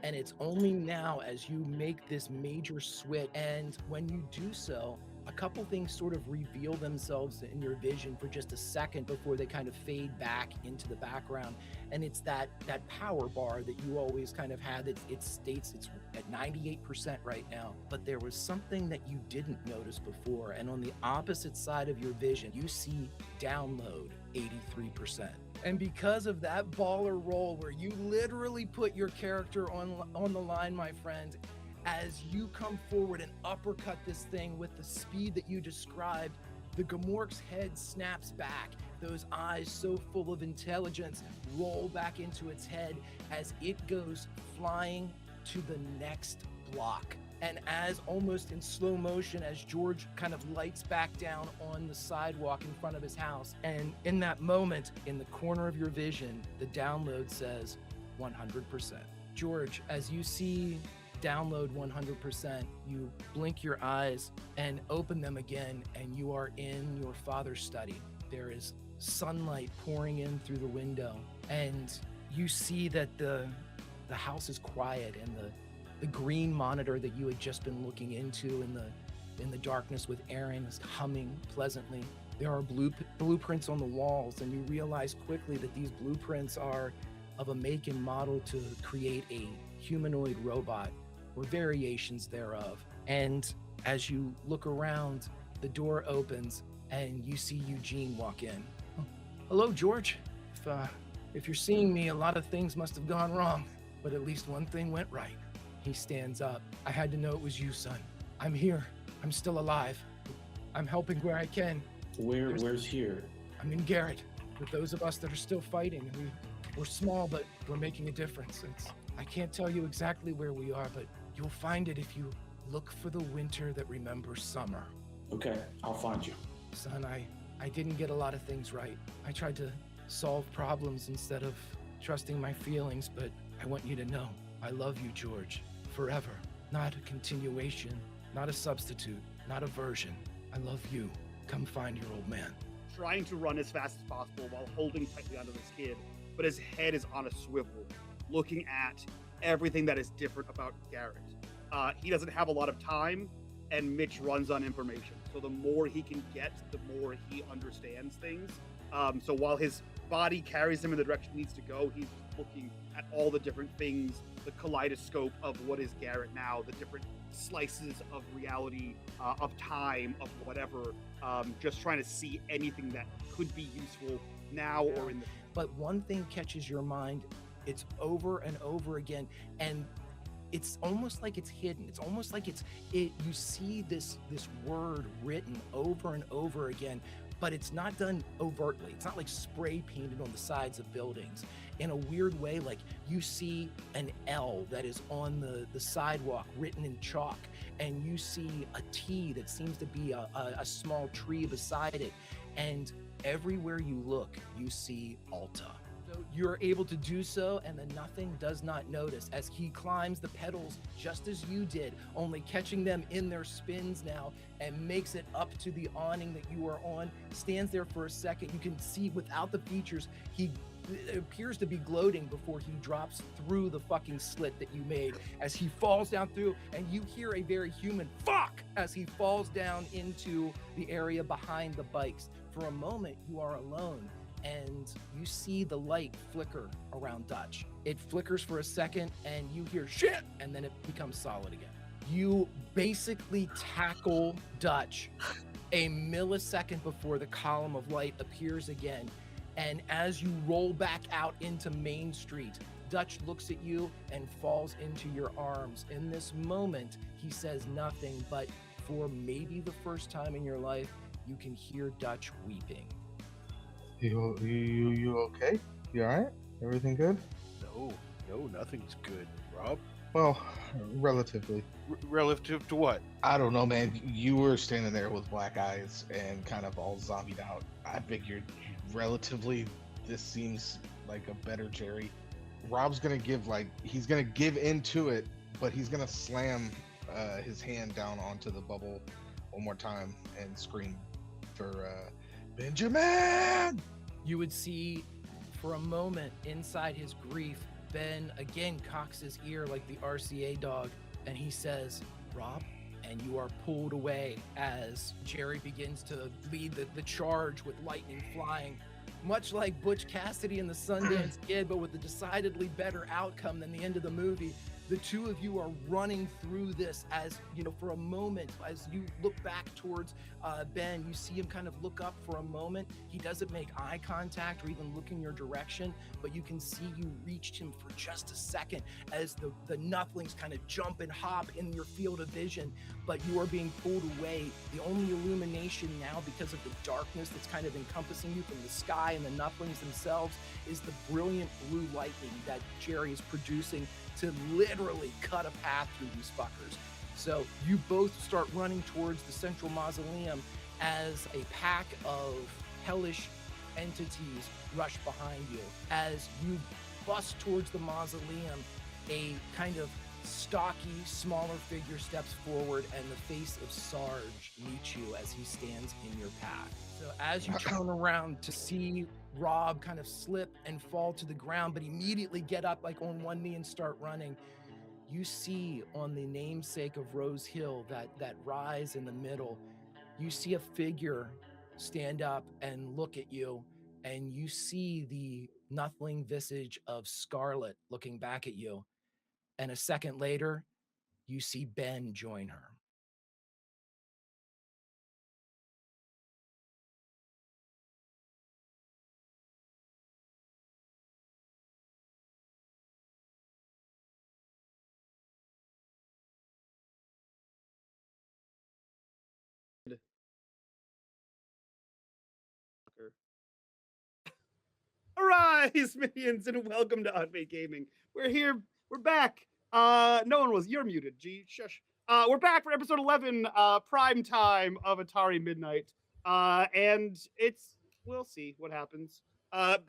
And it's only now as you make this major switch, and when you do so, a couple things sort of reveal themselves in your vision for just a second before they kind of fade back into the background. And it's that power bar that you always kind of had. It states it's at 98% right now, but there was something that you didn't notice before. And on the opposite side of your vision, you see download 83%. And because of that baller roll where you literally put your character on the line, my friend, as you come forward and uppercut this thing with the speed that you described, the Gamork's head snaps back. Those eyes so full of intelligence roll back into its head as it goes flying to the next block. And as almost in slow motion, as George kind of lights back down on the sidewalk in front of his house, and in that moment, in the corner of your vision, the download says 100%. George, as you see download 100%, you blink your eyes and open them again, and you are in your father's study. There is sunlight pouring in through the window, and you see that the house is quiet, and the green monitor that you had just been looking into in the darkness with Aaron is humming pleasantly. There are blueprints on the walls, and you realize quickly that these blueprints are of a make and model to create a humanoid robot or variations thereof. And as you look around, the door opens and you see Eugene walk in. Oh, hello, George. If you're seeing me, a lot of things must have gone wrong, but at least one thing went right. He stands up. I had to know it was you, son. I'm here. I'm still alive. I'm helping where I can. Where's here? I'm in Garrett with those of us that are still fighting. And we're small, but we're making a difference. I can't tell you exactly where we are, but you'll find it if you look for the winter that remembers summer. Okay, I'll find you. Son, I didn't get a lot of things right. I tried to solve problems instead of trusting my feelings, but I want you to know, I love you, George, forever. Not a continuation, not a substitute, not a version. I love you. Come find your old man. Trying to run as fast as possible while holding tightly onto this kid, but his head is on a swivel, looking at everything that is different about Garrett. He doesn't have a lot of time, and Mitch runs on information. So the more he can get, the more he understands things. So while his body carries him in the direction he needs to go, he's looking at all the different things, the kaleidoscope of what is Garrett now, the different slices of reality, of time, of whatever, just trying to see anything that could be useful now or in the future. But one thing catches your mind, it's over and over again, and it's almost like it's hidden. It's almost like you see this word written over and over again, but it's not done overtly. It's not like spray painted on the sides of buildings. In a weird way, like you see an L that is on the sidewalk written in chalk, and you see a T that seems to be a small tree beside it. And everywhere you look, you see Alta. So you're able to do so, and the Nothing does not notice as he climbs the pedals just as you did, only catching them in their spins now, and makes it up to the awning that you are on, stands there for a second. You can see without the features, he appears to be gloating before he drops through the fucking slit that you made as he falls down through, and you hear a very human fuck as he falls down into the area behind the bikes. For a moment, you are alone, and you see the light flicker around Dutch. It flickers for a second, and you hear shit, and then it becomes solid again. You basically tackle Dutch a millisecond before the column of light appears again. And as you roll back out into Main Street, Dutch looks at you and falls into your arms. In this moment, he says nothing, but for maybe the first time in your life, you can hear Dutch weeping. You okay? You alright? Everything good? No, nothing's good, Rob. Well, relatively. Relative to what? I don't know, man. You were standing there with black eyes and kind of all zombied out. I figured relatively this seems like a better Jerry. Rob's gonna he's gonna give into it, but he's gonna slam his hand down onto the bubble one more time and scream for Benjamin! You would see for a moment inside his grief Ben again cocks his ear like the RCA dog, and he says, Rob, and you are pulled away as Jerry begins to lead the charge with lightning flying. Much like Butch Cassidy and the Sundance Kid, but with a decidedly better outcome than the end of the movie. The two of you are running through this as, you know, for a moment, as you look back towards Ben, you see him kind of look up for a moment. He doesn't make eye contact or even look in your direction, but you can see you reached him for just a second as the Nuthlings kind of jump and hop in your field of vision, but you are being pulled away. The only illumination now, because of the darkness that's kind of encompassing you from the sky and the Nuthlings themselves, is the brilliant blue lightning that Jerry is producing to literally cut a path through these fuckers. So you both start running towards the central mausoleum as a pack of hellish entities rush behind you. As you bust towards the mausoleum, a kind of stocky, smaller figure steps forward, and the face of Sarge meets you as he stands in your path. So as you turn around to see Rob kind of slip and fall to the ground, but immediately get up like on one knee and start running, you see on the namesake of Rose Hill, that rise in the middle, you see a figure stand up and look at you, and you see the Nuthling visage of Scarlet looking back at you. And a second later, you see Ben join her. Arise, minions, and welcome to unMadeGaming. We're here. We're back. No one was. You're muted. G. Shush. We're back for episode 11, prime time of Atari Midnight. And it's. We'll see what happens.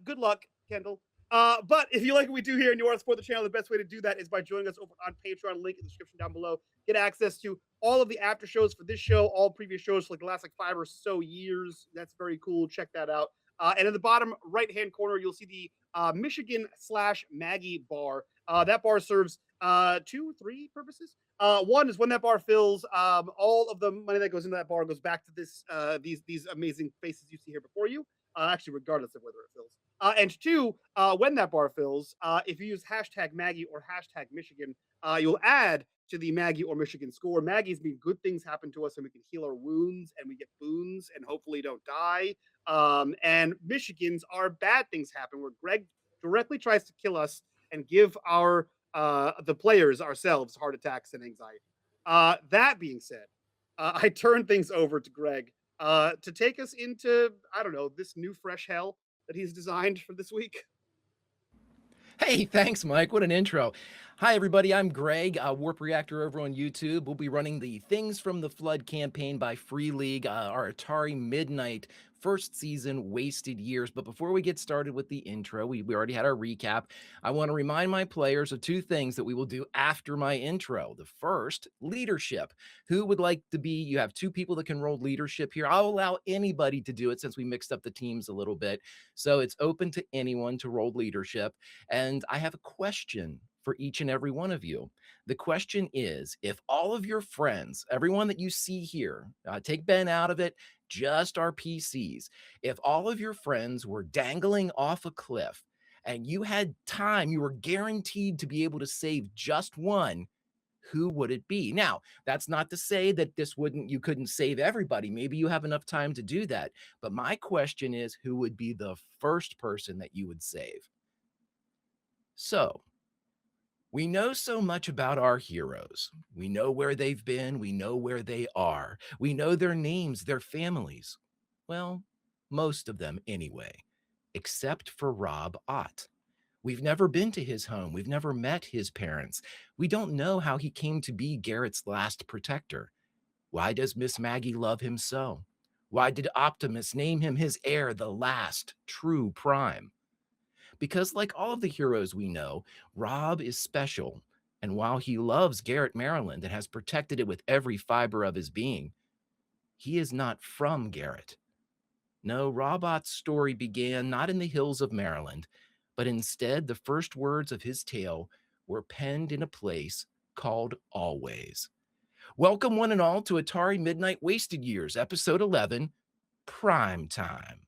Good luck, Kendall. But if you like what we do here and you want to support the channel, the best way to do that is by joining us over on Patreon. Link in the description down below. Get access to all of the after shows for this show, all previous shows for like the last 5 or so years. That's very cool. Check that out. And in the bottom right-hand corner, you'll see the Michigan/Maggie bar. That bar serves 3 purposes. One is when that bar fills, all of the money that goes into that bar goes back to these amazing faces you see here before you. Actually, regardless of whether it fills. And 2, when that bar fills, if you use #Maggie or #Michigan, you'll add to the Maggie or Michigan score. Maggie's mean good things happen to us and we can heal our wounds and we get boons and hopefully don't die. And Michigan's are bad things happen where Greg directly tries to kill us and give our the players ourselves heart attacks and anxiety. That being said, I turn things over to Greg to take us into, I don't know, this new fresh hell that he's designed for this week. Hey, thanks, Mike. What an intro. Hi, everybody. I'm Greg, Warp Reactor over on YouTube. We'll be running the Things from the Flood campaign by Free League, our Atari Midnight first season, Wasted Years. But before we get started with the intro, we already had our recap. I want to remind my players of 2 things that we will do after my intro. The first, leadership. Who would like to be? You have 2 people that can roll leadership here. I'll allow anybody to do it since we mixed up the teams a little bit. So it's open to anyone to roll leadership. And I have a question for each and every one of you. The question is, if all of your friends, everyone that you see here, take Ben out of it, just our PCs, if all of your friends were dangling off a cliff and you had time, you were guaranteed to be able to save just one, who would it be? Now, that's not to say that you couldn't save everybody. Maybe you have enough time to do that. But my question is, who would be the first person that you would save? So, we know so much about our heroes. We know where they've been. We know where they are. We know their names, their families. Well, most of them anyway, except for Rob Ott. We've never been to his home. We've never met his parents. We don't know how he came to be Garrett's last protector. Why does Miss Maggie love him so? Why did Optimus name him his heir, the last true prime? Because, like all of the heroes we know, Rob is special. And while he loves Garrett, Maryland, and has protected it with every fiber of his being, he is not from Garrett. No, Rob Ott's story began not in the hills of Maryland, but instead the first words of his tale were penned in a place called Always. Welcome, one and all, to Atari Midnight Wasted Years, Episode 11, Prime Time.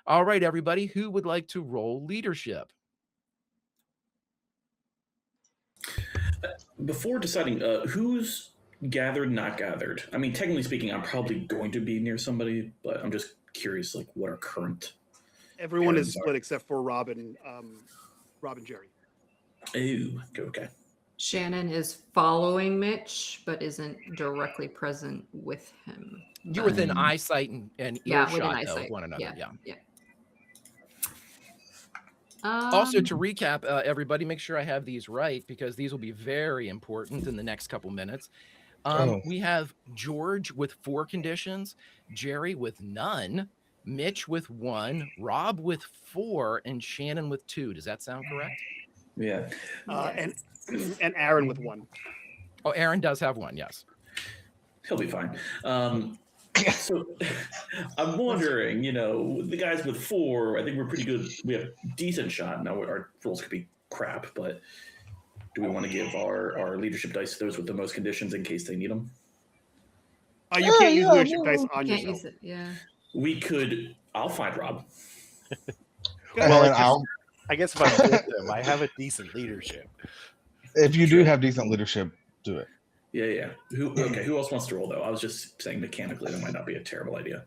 All right, everybody, who would like to roll leadership? Before deciding who's gathered, not gathered. I mean, technically speaking, I'm probably going to be near somebody, but I'm just curious, like, what our current. Everyone is Pairings are. split except for Rob and Jerry. Ooh, okay. Shannon is following Mitch, but isn't directly present with him. You're within eyesight and Yeah, within earshot of eyesight. one another. Yeah. Also, to recap, everybody, make sure I have these right because these will be very important in the next couple minutes. We have George with 4 conditions, Jerry with none, Mitch with 1, Rob with 4, and Shannon with 2. Does that sound correct? Yeah. And Aaron with 1. Oh, Aaron does have 1, yes. He'll be fine. So I'm wondering, the guys with 4, I think we're pretty good. We have decent shot. Now our rolls could be crap, but do we want to give our leadership dice to those with the most conditions in case they need them? You can't use leadership dice on Can't yourself. use it. Yeah. We could. I'll find Rob. Well, I guess if I'm with them, I have a decent leadership. If you do have decent leadership, do it. Yeah. Who else wants to roll though? I was just saying mechanically that might not be a terrible idea.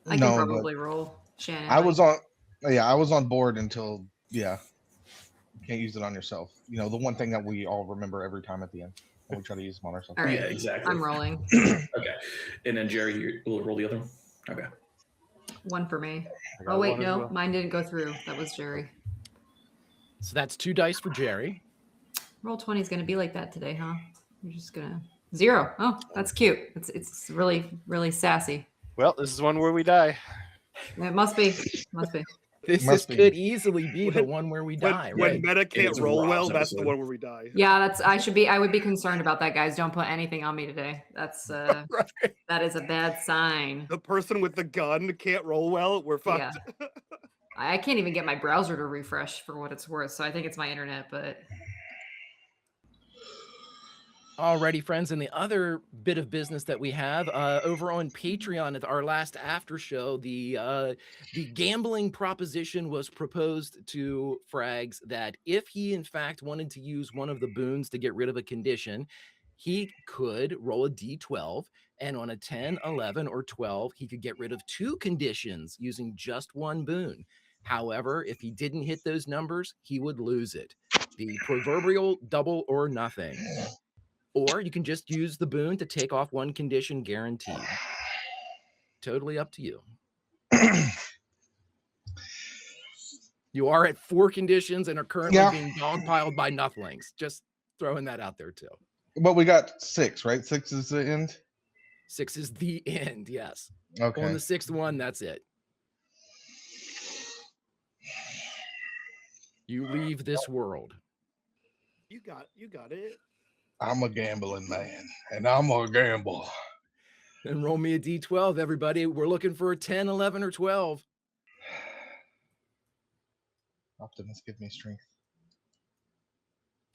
I can probably roll, Shannon. I was on board until you can't use it on yourself. The one thing that we all remember every time at the end when we try to use them on ourselves. All right. Yeah, exactly. I'm rolling. Okay. And then Jerry, you will roll the other one? Okay. 1 for me. I got Oh, wait, one as no. well. Mine didn't go through. That was Jerry. So that's 2 dice for Jerry. Roll 20 is going to be like that today, huh? You're just going to... 0. Oh, that's cute. It's really, really sassy. Well, this is one where we die. It must be. This could easily be the one where we die, When right? Meta can't It's roll Rob's well, that's the episode. one where we die. Yeah, I would be concerned about that, guys. Don't put anything on me today. That's that is a bad sign. The person with the gun can't roll well, we're fucked. Yeah. I can't even get my browser to refresh for what it's worth, so I think it's my internet, but Alrighty, friends, and the other bit of business that we have over on Patreon at our last after show, the gambling proposition was proposed to Frags that if he in fact wanted to use one of the boons to get rid of a condition, he could roll a d12, and on a 10, 11, or 12, he could get rid of 2 conditions using just 1 boon. However, if he didn't hit those numbers, he would lose it. The proverbial double or nothing. Or you can just use the boon to take off 1 condition guaranteed. Totally up to you. You are at 4 conditions and are currently being dogpiled by nothlings. Just throwing that out there too. But we got 6, right? 6 is the end? 6 is the end, yes. Okay. On the 6th one, that's it. You leave this world. You got it. I'm a gambling man, and I'm gonna gamble. And roll me a d12, everybody. We're looking for a 10, 11, or 12. Optimus, give me strength.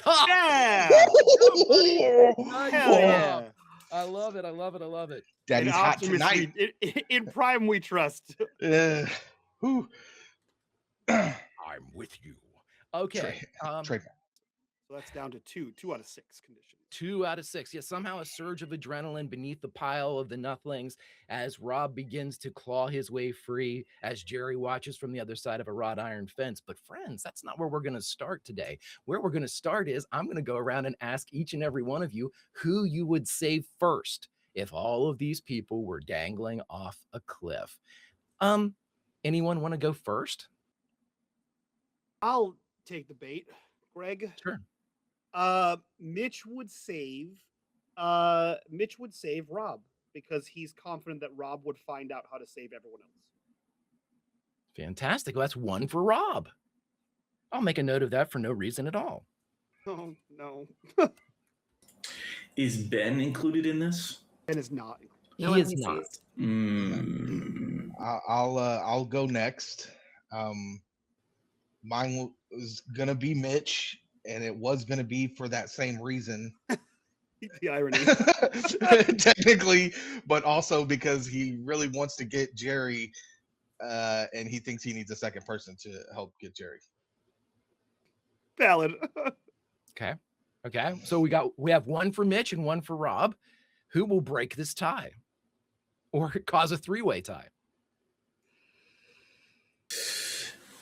Ha! Yeah! Nice. Hell yeah. I love it. I love it. I love it. Daddy's In hot Optimus tonight. in Prime we trust. Whew. I'm with you. Okay. Trademark. So that's down to 2 out of 6 conditions. 2 out of 6. Yes, somehow a surge of adrenaline beneath the pile of the nothlings as Rob begins to claw his way free as Jerry watches from the other side of a wrought iron fence. But friends, that's not where we're going to start today. Where we're going to start is I'm going to go around and ask each and every one of you who you would save first if all of these people were dangling off a cliff. Anyone want to go first? I'll take the bait, Greg. Sure. Mitch would save Rob because he's confident that Rob would find out how to save everyone else. Fantastic. Well, that's 1 for Rob. I'll make a note of that for no reason at all. Oh no. Is Ben included in this? Ben is not. no He one is can not. see. I'll go next. Mine was gonna be Mitch, and it was gonna be for that same reason. The irony. Technically, but also because he really wants to get Jerry, and he thinks he needs a second person to help get Jerry. Valid. Okay. So we have one for Mitch and one for Rob. Who will break this tie or cause a three-way tie?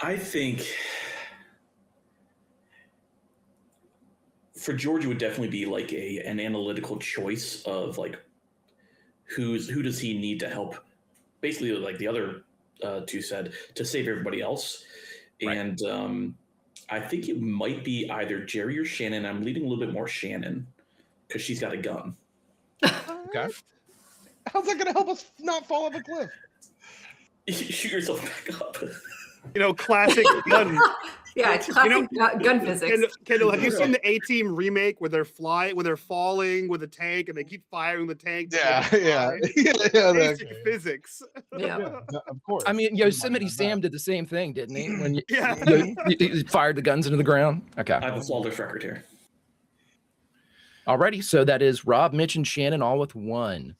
I think for George, it would definitely be like an analytical choice of like who does he need to help? Basically, like the other two said, to save everybody else. Right. And I think it might be either Jerry or Shannon. I'm leading a little bit more Shannon because she's got a gun. Okay. How's that gonna help us not fall off a cliff? Shoot yourself back up. Classic gun. Yeah, it's classic gun physics. Kendall, have you seen the A-Team remake where they're falling with a tank and they keep firing the tank? Yeah. Basic physics. Yeah. Of course. I mean, Yosemite Sam did the same thing, didn't he? When Yeah. you fired the guns into the ground. Okay. I have a flawless record here. Alrighty. So that is Rob, Mitch, and Shannon all with one.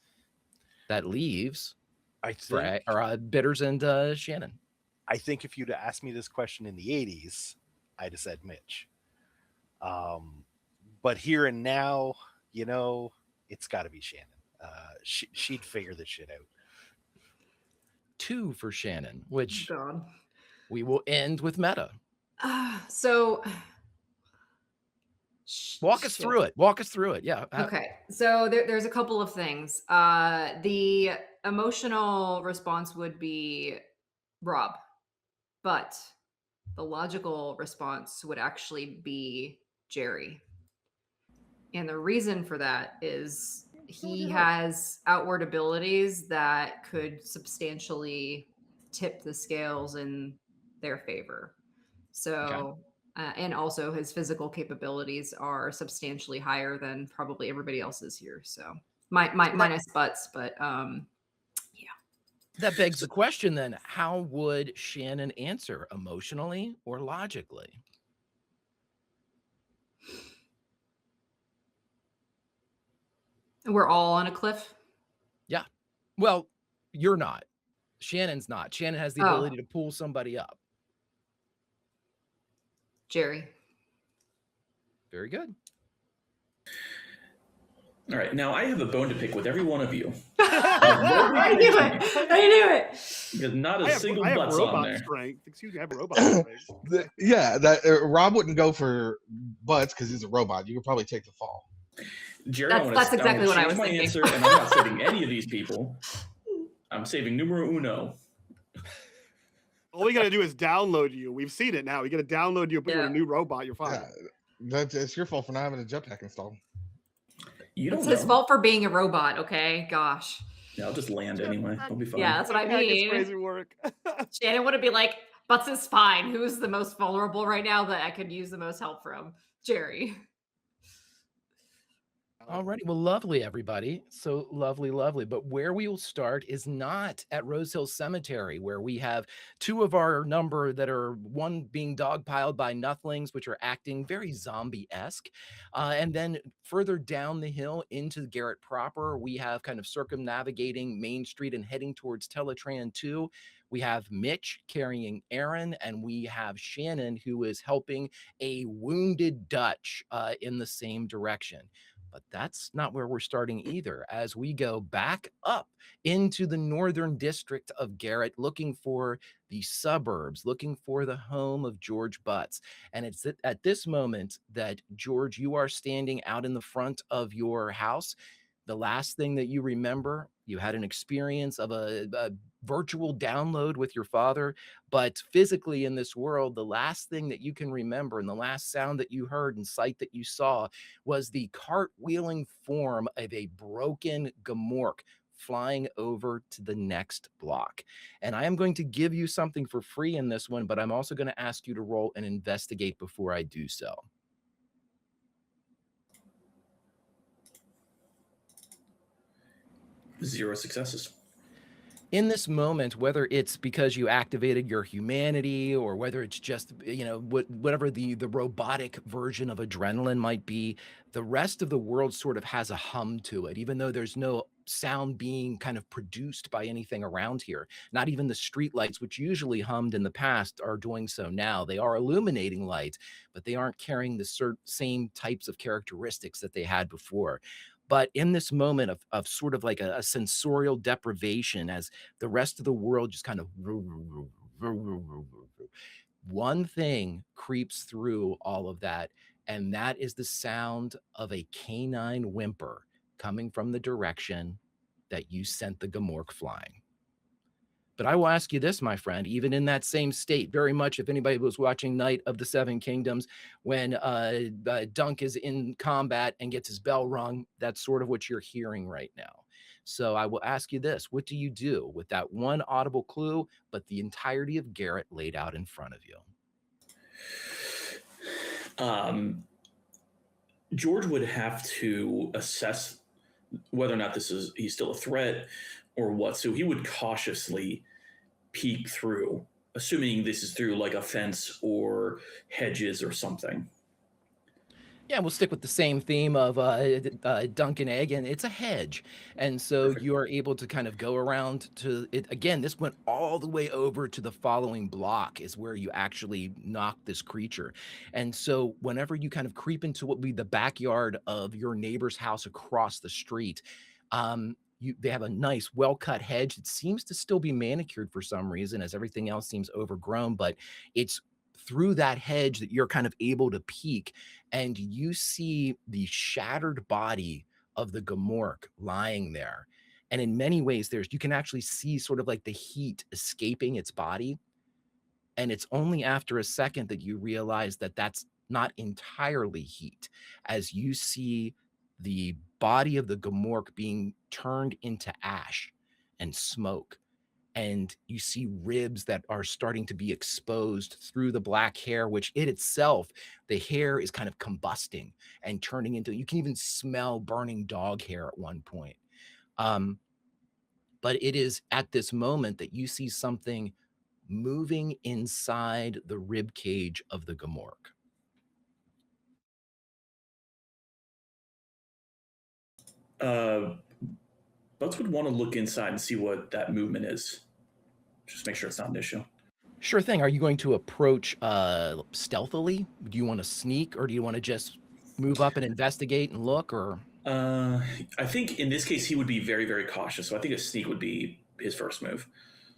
That leaves I think, Bitters and Shannon. I think if you'd asked me this question in the 80s, I'd have said Mitch. But here and now, it's got to be Shannon. She'd figure this shit out. 2 for Shannon, which God. we will end with meta. So Walk us through it. Yeah. Okay. So there's a couple of things. The emotional response would be Rob, but the logical response would actually be Jerry. And the reason for that is he has outward abilities that could substantially tip the scales in their favor. So, and also his physical capabilities are substantially higher than probably everybody else's here. So minus butts, but That begs the question then, how would Shannon answer, emotionally or logically? we're all on a cliff. Yeah. Well, you're not. Shannon's not. Shannon has the ability to pull somebody up. Jerry. Very good. All right, now I have a bone to pick with every one of you. I knew it. Because not a single I have butt's robot on there. strength. Excuse me, I have robot strength. Rob wouldn't go for butts because he's a robot. You could probably take the fall. Jerry, That's exactly what I was my thinking. answer, and I'm not saving any of these people. I'm saving numero uno. All we got to do is download you. We've seen it now. We got to download you, put you in a new robot. You're fine. It's your fault for not having a jetpack installed. You don't It's know. his fault for being a robot, okay? Gosh. Yeah, I'll just land anyway. I'll be fine. Yeah, that's what I Jetpack is mean. crazy work. Shannon wouldn't be like, Butts is fine. Who's the most vulnerable right now that I could use the most help from? Jerry. Alrighty, well, lovely, everybody. So lovely. But where we will start is not at Rose Hill Cemetery, where we have 2 of our number that are, one being dogpiled by Nuthlings, which are acting very zombie-esque. And then further down the hill into Garrett proper, we have kind of circumnavigating Main Street and heading towards Teletran 2. We have Mitch carrying Aaron, and we have Shannon, who is helping a wounded Dutch in the same direction. But that's not where we're starting either, as we go back up into the northern district of Garrett, looking for the suburbs, looking for the home of George Butts. And it's at this moment that, George, you are standing out in the front of your house. The last thing that you remember, you had an experience of a virtual download with your father, but physically in this world, the last thing that you can remember and the last sound that you heard and sight that you saw was the cartwheeling form of a broken Gamork flying over to the next block. And I am going to give you something for free in this one, but I'm also going to ask you to roll and investigate before I do so. Zero successes. In this moment, whether it's because you activated your humanity or whether it's just, whatever the robotic version of adrenaline might be, the rest of the world sort of has a hum to it, even though there's no sound being kind of produced by anything around here. Not even the streetlights, which usually hummed in the past, are doing so now. They are illuminating light, but they aren't carrying the same types of characteristics that they had before. But in this moment of sort of like a sensorial deprivation, as the rest of the world just kind of one thing creeps through all of that, and that is the sound of a canine whimper coming from the direction that you sent the Gamork flying. But I will ask you this, my friend, even in that same state, very much if anybody was watching Night of the Seven Kingdoms, when Dunk is in combat and gets his bell rung, that's sort of what you're hearing right now. So I will ask you this: what do you do with that one audible clue, but the entirety of Garrett laid out in front of you? George would have to assess whether or not he's still a threat or what. So he would cautiously peek through, assuming this is through like a fence or hedges or something. Yeah, we'll stick with the same theme of Dunk and Egg, and it's a hedge. And so Perfect. you are able to kind of go around to it. Again, this went all the way over to the following block is where you actually knock this creature. And so whenever you kind of creep into what would be the backyard of your neighbor's house across the street, they have a nice well-cut hedge. It seems to still be manicured for some reason, as everything else seems overgrown, but it's through that hedge that you're kind of able to peek, and you see the shattered body of the Gamork lying there. And in many ways, you can actually see sort of like the heat escaping its body. And it's only after a second that you realize that that's not entirely heat, as you see the body of the Gamork being turned into ash and smoke, and you see ribs that are starting to be exposed through the black hair, which it itself, the hair is kind of combusting and turning into, you can even smell burning dog hair at one point. But it is at this moment that you see something moving inside the rib cage of the Gamork. Butts would want to look inside and see what that movement is. Just make sure it's not an issue. Sure thing. Are you going to approach stealthily? Do you want to sneak, or do you want to just move up and investigate and look? Or I think in this case he would be very, very cautious. So I think a sneak would be his first move.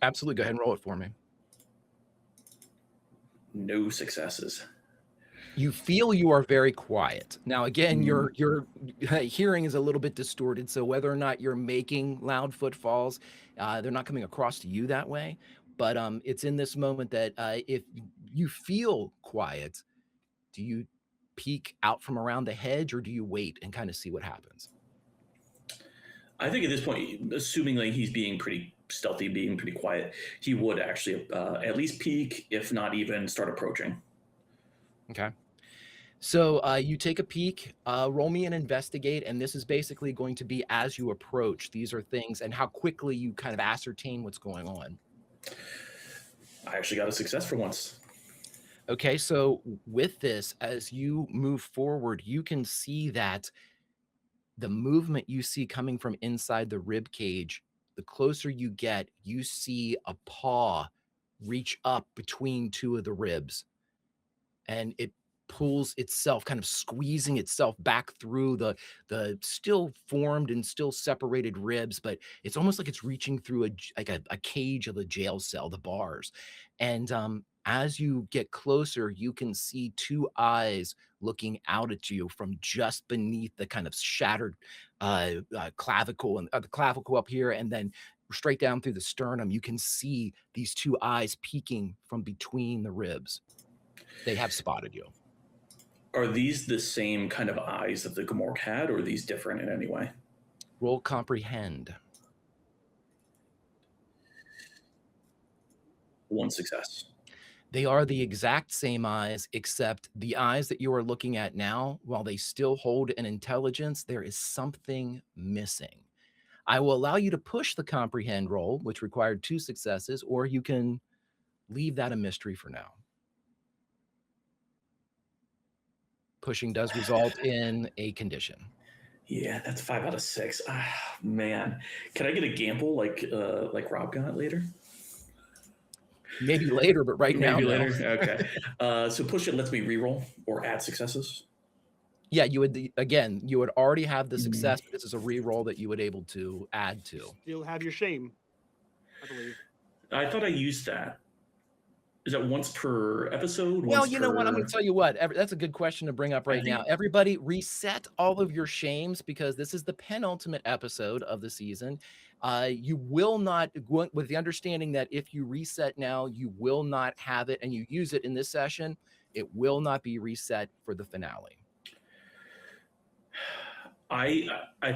Absolutely. Go ahead and roll it for me. No successes. You feel you are very quiet. Now, again, your hearing is a little bit distorted, so whether or not you're making loud footfalls, they're not coming across to you that way. But it's in this moment that if you feel quiet, do you peek out from around the hedge, or do you wait and kind of see what happens? I think at this point, assuming like he's being pretty stealthy, being pretty quiet, he would actually at least peek, if not even start approaching. Okay. So you take a peek, roll me an investigate, and this is basically going to be as you approach. These are things and how quickly you kind of ascertain what's going on. I actually got a success for once. Okay, so with this, as you move forward, you can see that the movement you see coming from inside the rib cage, the closer you get, you see a paw reach up between two of the ribs, and it pulls itself, kind of squeezing itself back through the still formed and still separated ribs, but it's almost like it's reaching through a cage of a jail cell, the bars. And as you get closer, you can see two eyes looking out at you from just beneath the kind of shattered clavicle, and the clavicle up here, and then straight down through the sternum. You can see these two eyes peeking from between the ribs. They have spotted you. Are these the same kind of eyes that the Gamork had, or are these different in any way? Roll comprehend. One success. They are the exact same eyes, except the eyes that you are looking at now, while they still hold an intelligence, there is something missing. I will allow you to push the comprehend roll, which required 2 successes, or you can leave that a mystery for now. Pushing does result in a condition. Yeah, that's 5 out of 6. Ah, man, can I get a gamble like Rob got later? Maybe later, but right now, Maybe no. later. Okay. So push it lets me reroll or add successes. Yeah, you would you would already have the success, but this is a reroll that you would able to add to. Still have your shame, I believe. I thought I used that. Is that once per episode? Well, Once you know what? I'm per... going to tell you what. That's a good question to bring up right now. Everybody, reset all of your shames because this is the penultimate episode of the season. You will not, with the understanding that if you reset now, you will not have it, and you use it in this session, it will not be reset for the finale. I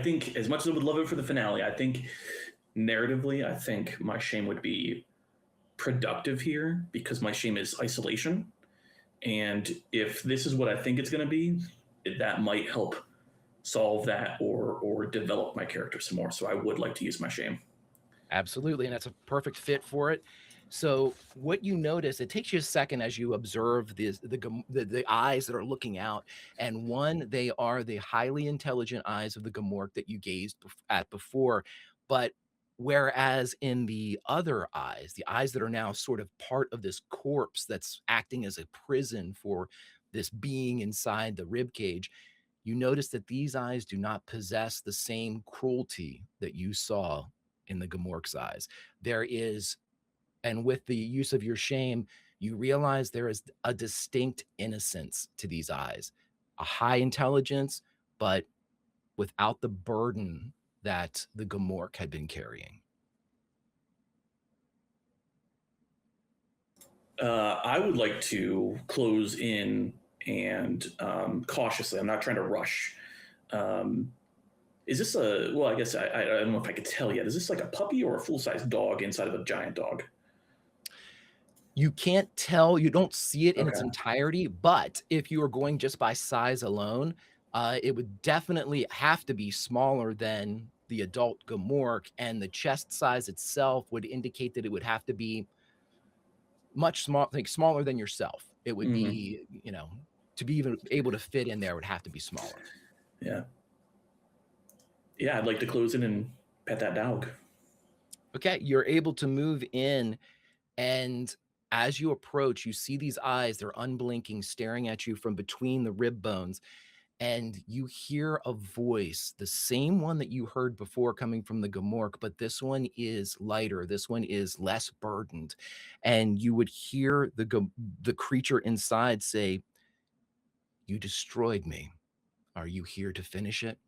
think as much as I would love it for the finale, I think narratively, I think my shame would be productive here because my shame is isolation. And if this is what I think it's going to be, that might help solve that or develop my character some more. So I would like to use my shame. Absolutely, and that's a perfect fit for it. So what you notice, it takes you a second as you observe the eyes that are looking out, and one, they are the highly intelligent eyes of the Gamork that you gazed at before, but whereas in the other eyes, the eyes that are now sort of part of this corpse that's acting as a prison for this being inside the rib cage, you notice that these eyes do not possess the same cruelty that you saw in the Gamork's eyes. There is, and with the use of your shame, you realize there is a distinct innocence to these eyes, a high intelligence, but without the burden that the Gamork had been carrying. I would like to close in and cautiously, I'm not trying to rush. Is this well, I guess I don't know if I could tell yet. Is this like a puppy or a full-size dog inside of a giant dog? You can't tell, you don't see it in its Okay. entirety, but if you are going just by size alone, it would definitely have to be smaller than the adult Gamork, and the chest size itself would indicate that it would have to be much smaller than yourself. It would be, to be even able to fit in there would have to be smaller. Yeah. Yeah, I'd like to close in and pet that dog. Okay, you're able to move in, and as you approach, you see these eyes, they're unblinking, staring at you from between the rib bones, and you hear a voice, the same one that you heard before coming from the Gamork, but this one is lighter, this one is less burdened, and you would hear the creature inside say, "You destroyed me. Are you here to finish it?"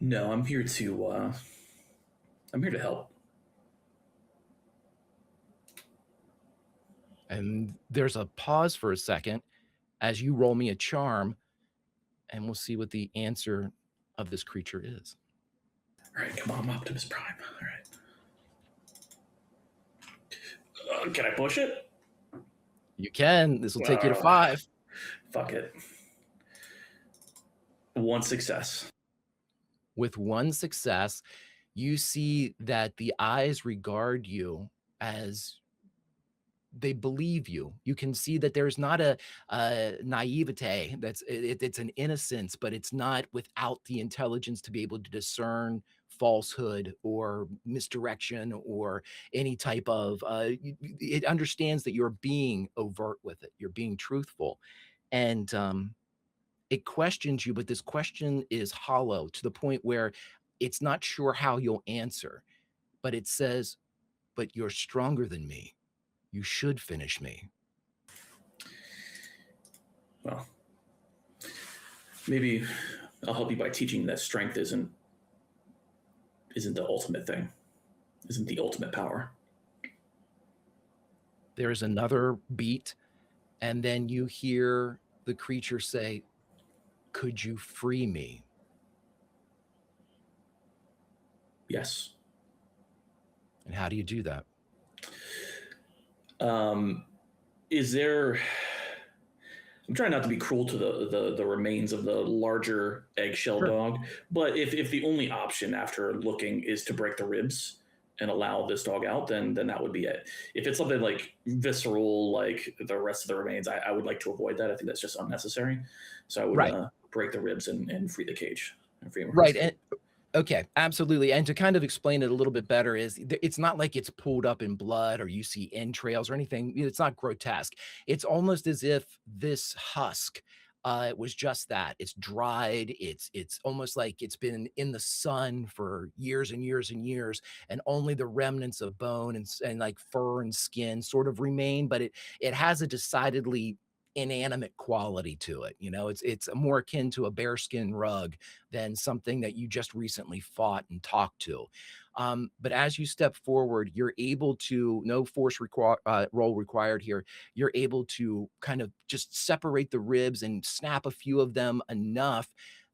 No, I'm here to help. And there's a pause for a second as you roll me a charm, and we'll see what the answer of this creature is. All right, come on, Optimus Prime. All right. Can I push it? You can. This will take you to 5. Fuck it. 1 success. With 1 success, you see that the eyes regard you as they believe you. You can see that there's not a naivete. It's an innocence, but it's not without the intelligence to be able to discern falsehood or misdirection or any type of. It understands that you're being overt with it. You're being truthful, and it questions you, but this question is hollow to the point where it's not sure how you'll answer, but it says, "But you're stronger than me. You should finish me." Well, maybe I'll help you by teaching that strength isn't the ultimate thing, isn't the ultimate power. There's another beat, and then you hear the creature say, "Could you free me?" Yes. And how do you do that? Is there... I'm trying not to be cruel to the remains of the larger eggshell dog, but if the only option after looking is to break the ribs and allow this dog out, then that would be it. If it's something like visceral, like the rest of the remains, I would like to avoid that. I think that's just unnecessary. So I would break the ribs and free the cage and free him. Right. And okay, absolutely. And to kind of explain it a little bit better is it's not like it's pulled up in blood or you see entrails or anything. It's not grotesque. It's almost as if this husk it was just that. It's dried. It's almost like it's been in the sun for years and years and years, and only the remnants of bone and like fur and skin sort of remain. But it has a decidedly inanimate quality to it. You know, it's more akin to a bearskin rug than something that you just recently fought and talked to. But as you step forward, you're able to, no force roll required here. You're able to kind of just separate the ribs and snap a few of them enough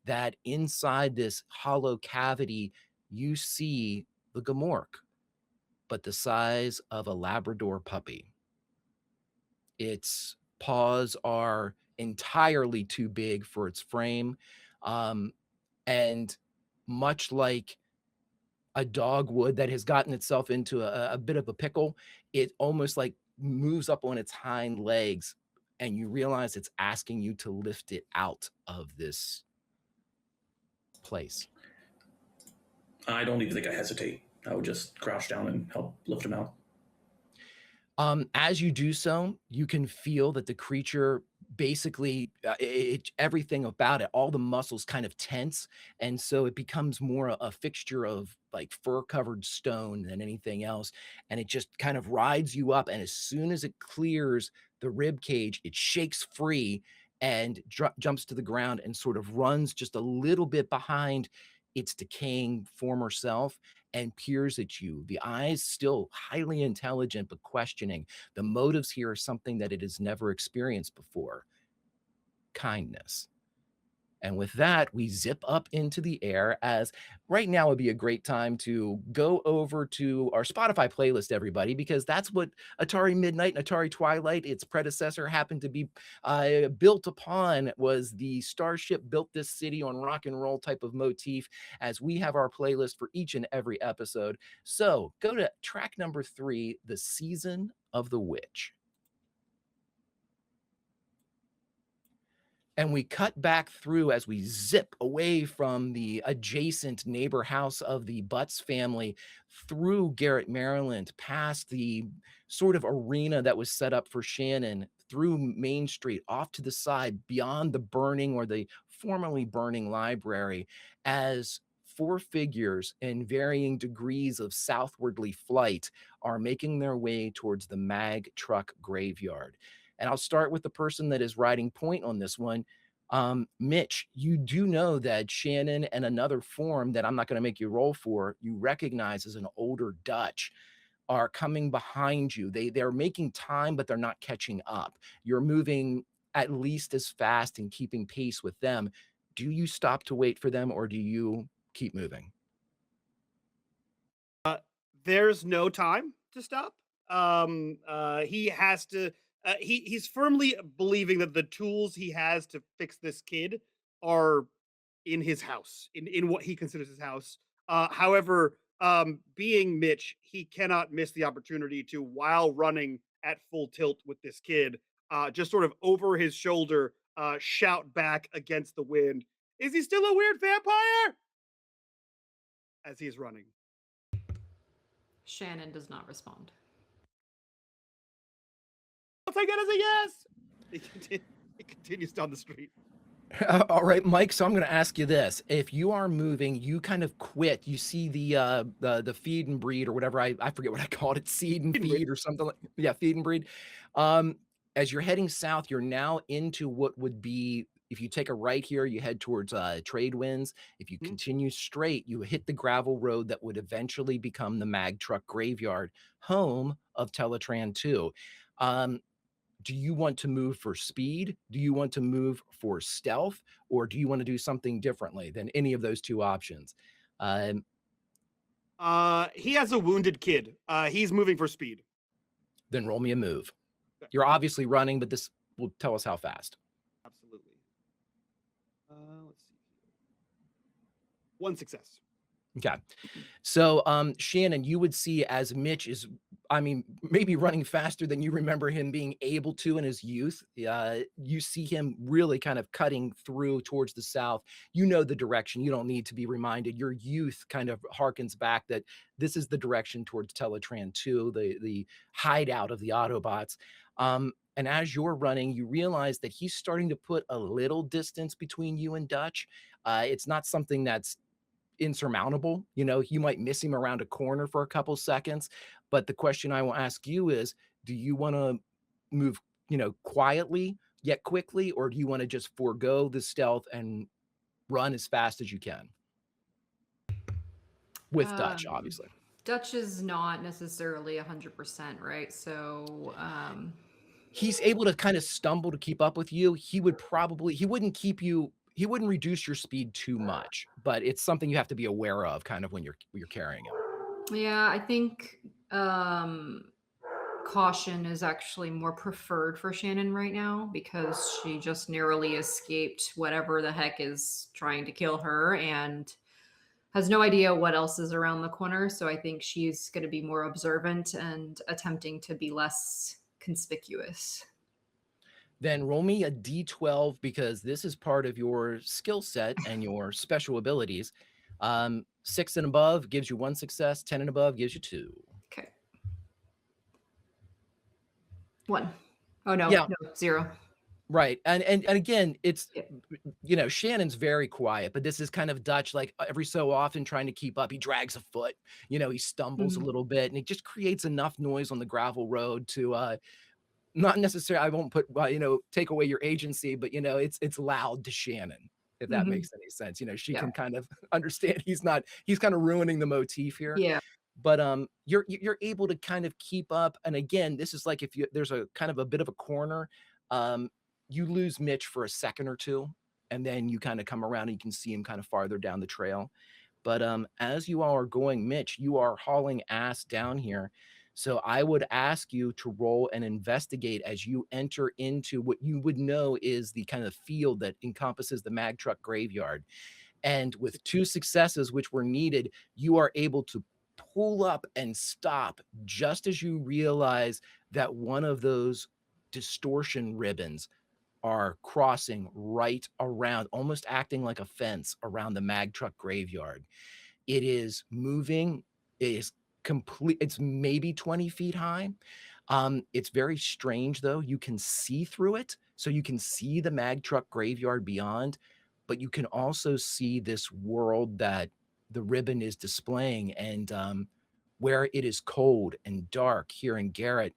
that inside this hollow cavity, you see the Gamork, but the size of a Labrador puppy. Its paws are entirely too big for its frame. And much like a dog would that has gotten itself into a bit of a pickle, it almost like moves up on its hind legs, and you realize it's asking you to lift it out of this place. I don't even think I hesitate. I would just crouch down and help lift him out. As you do so, you can feel that the creature basically, everything about it, all the muscles kind of tense. And so it becomes more a fixture of like fur covered stone than anything else. And it just kind of rides you up. And as soon as it clears the rib cage, it shakes free and jumps to the ground and sort of runs just a little bit behind its decaying former self and peers at you, the eyes still highly intelligent but questioning. The motives here are something that it has never experienced before: kindness. And with that, we zip up into the air, as right now would be a great time to go over to our Spotify playlist, everybody, because that's what Atari Midnight and Atari Twilight, its predecessor, happened to be built upon. Was the Starship built this city on rock and roll type of motif, as we have our playlist for each and every episode. So go to track number 3, The Season of the Witch. And we cut back through as we zip away from the adjacent neighbor house of the Butts family through Garrett, Maryland, past the sort of arena that was set up for Shannon, through Main Street, off to the side, beyond the burning or the formerly burning library, as 4 figures in varying degrees of southwardly flight are making their way towards the mag truck graveyard. And I'll start with the person that is riding point on this one. Mitch, you do know that Shannon and another form that I'm not going to make you roll for, you recognize as an older Dutch, are coming behind you. They're making time, but they're not catching up. You're moving at least as fast and keeping pace with them. Do you stop to wait for them, or do you keep moving? There's no time to stop. He has to. He's firmly believing that the tools he has to fix this kid are in his house, in what he considers his house. However, being Mitch, he cannot miss the opportunity to, while running at full tilt with this kid, just sort of over his shoulder, shout back against the wind, "Is he still a weird vampire?" as he's running. Shannon does not respond. I'll take it as a yes. He continues down the street. All right, Mike. So I'm going to ask you this: if you are moving, you kind of quit. You see the feed and breed, or whatever, I forget what I called it, seed and feed or something like, yeah, feed and breed. As you're heading south, you're now into what would be, if you take a right here, you head towards Trade Winds. If you continue straight, you hit the gravel road that would eventually become the Mag Truck Graveyard, home of Teletran 2. Do you want to move for speed? Do you want to move for stealth? Or do you want to do something differently than any of those 2 options? He has a wounded kid. He's moving for speed. Then roll me a move. You're obviously running, but this will tell us how fast. Let's see. One success. Okay. So, Shannon, you would see as Mitch is, I mean, maybe running faster than you remember him being able to in his youth. You see him really kind of cutting through towards the south. You know the direction. You don't need to be reminded. Your youth kind of harkens back that this is the direction towards Teletran 2, the hideout of the Autobots. And as you're running, you realize that he's starting to put a little distance between you and Dutch. It's not something that's insurmountable. You know, you might miss him around a corner for a couple seconds. But the question I will ask you is, do you want to move, quietly yet quickly, or do you want to just forego the stealth and run as fast as you can? With Dutch, obviously. Dutch is not necessarily 100%, right? So he's able to kind of stumble to keep up with you. He wouldn't reduce your speed too much, but it's something you have to be aware of kind of when you're carrying him. Yeah, I think caution is actually more preferred for Shannon right now because she just narrowly escaped whatever the heck is trying to kill her and has no idea what else is around the corner. So I think she's going to be more observant and attempting to be less conspicuous. Then roll me a d12 because this is part of your skill set and your special abilities. 6 and above gives you 1 success. 10 and above gives you 2. Okay. 1. Oh no, Yeah. no, 0. Right. And again, it's, Shannon's very quiet, but this is kind of Dutch, like every so often trying to keep up. He drags a foot, he stumbles a little bit, and it just creates enough noise on the gravel road to, not necessarily, I won't put, take away your agency, but it's loud to Shannon, if that makes any sense. She can kind of understand he's kind of ruining the motif here. Yeah. But you're able to kind of keep up. And again, this is like if there's a kind of a bit of a corner, you lose Mitch for a second or two, and then you kind of come around and you can see him kind of farther down the trail. But as you all are going, Mitch, you are hauling ass down here. So I would ask you to roll and investigate as you enter into what you would know is the kind of field that encompasses the mag truck graveyard. And with 2 successes, which were needed, you are able to pull up and stop just as you realize that one of those distortion ribbons are crossing right around, almost acting like a fence around the mag truck graveyard. It is moving. It is complete. It's maybe 20 feet high. It's very strange though. You can see through it. So you can see the mag truck graveyard beyond, but you can also see this world that the ribbon is displaying. And where it is cold and dark here in Garrett,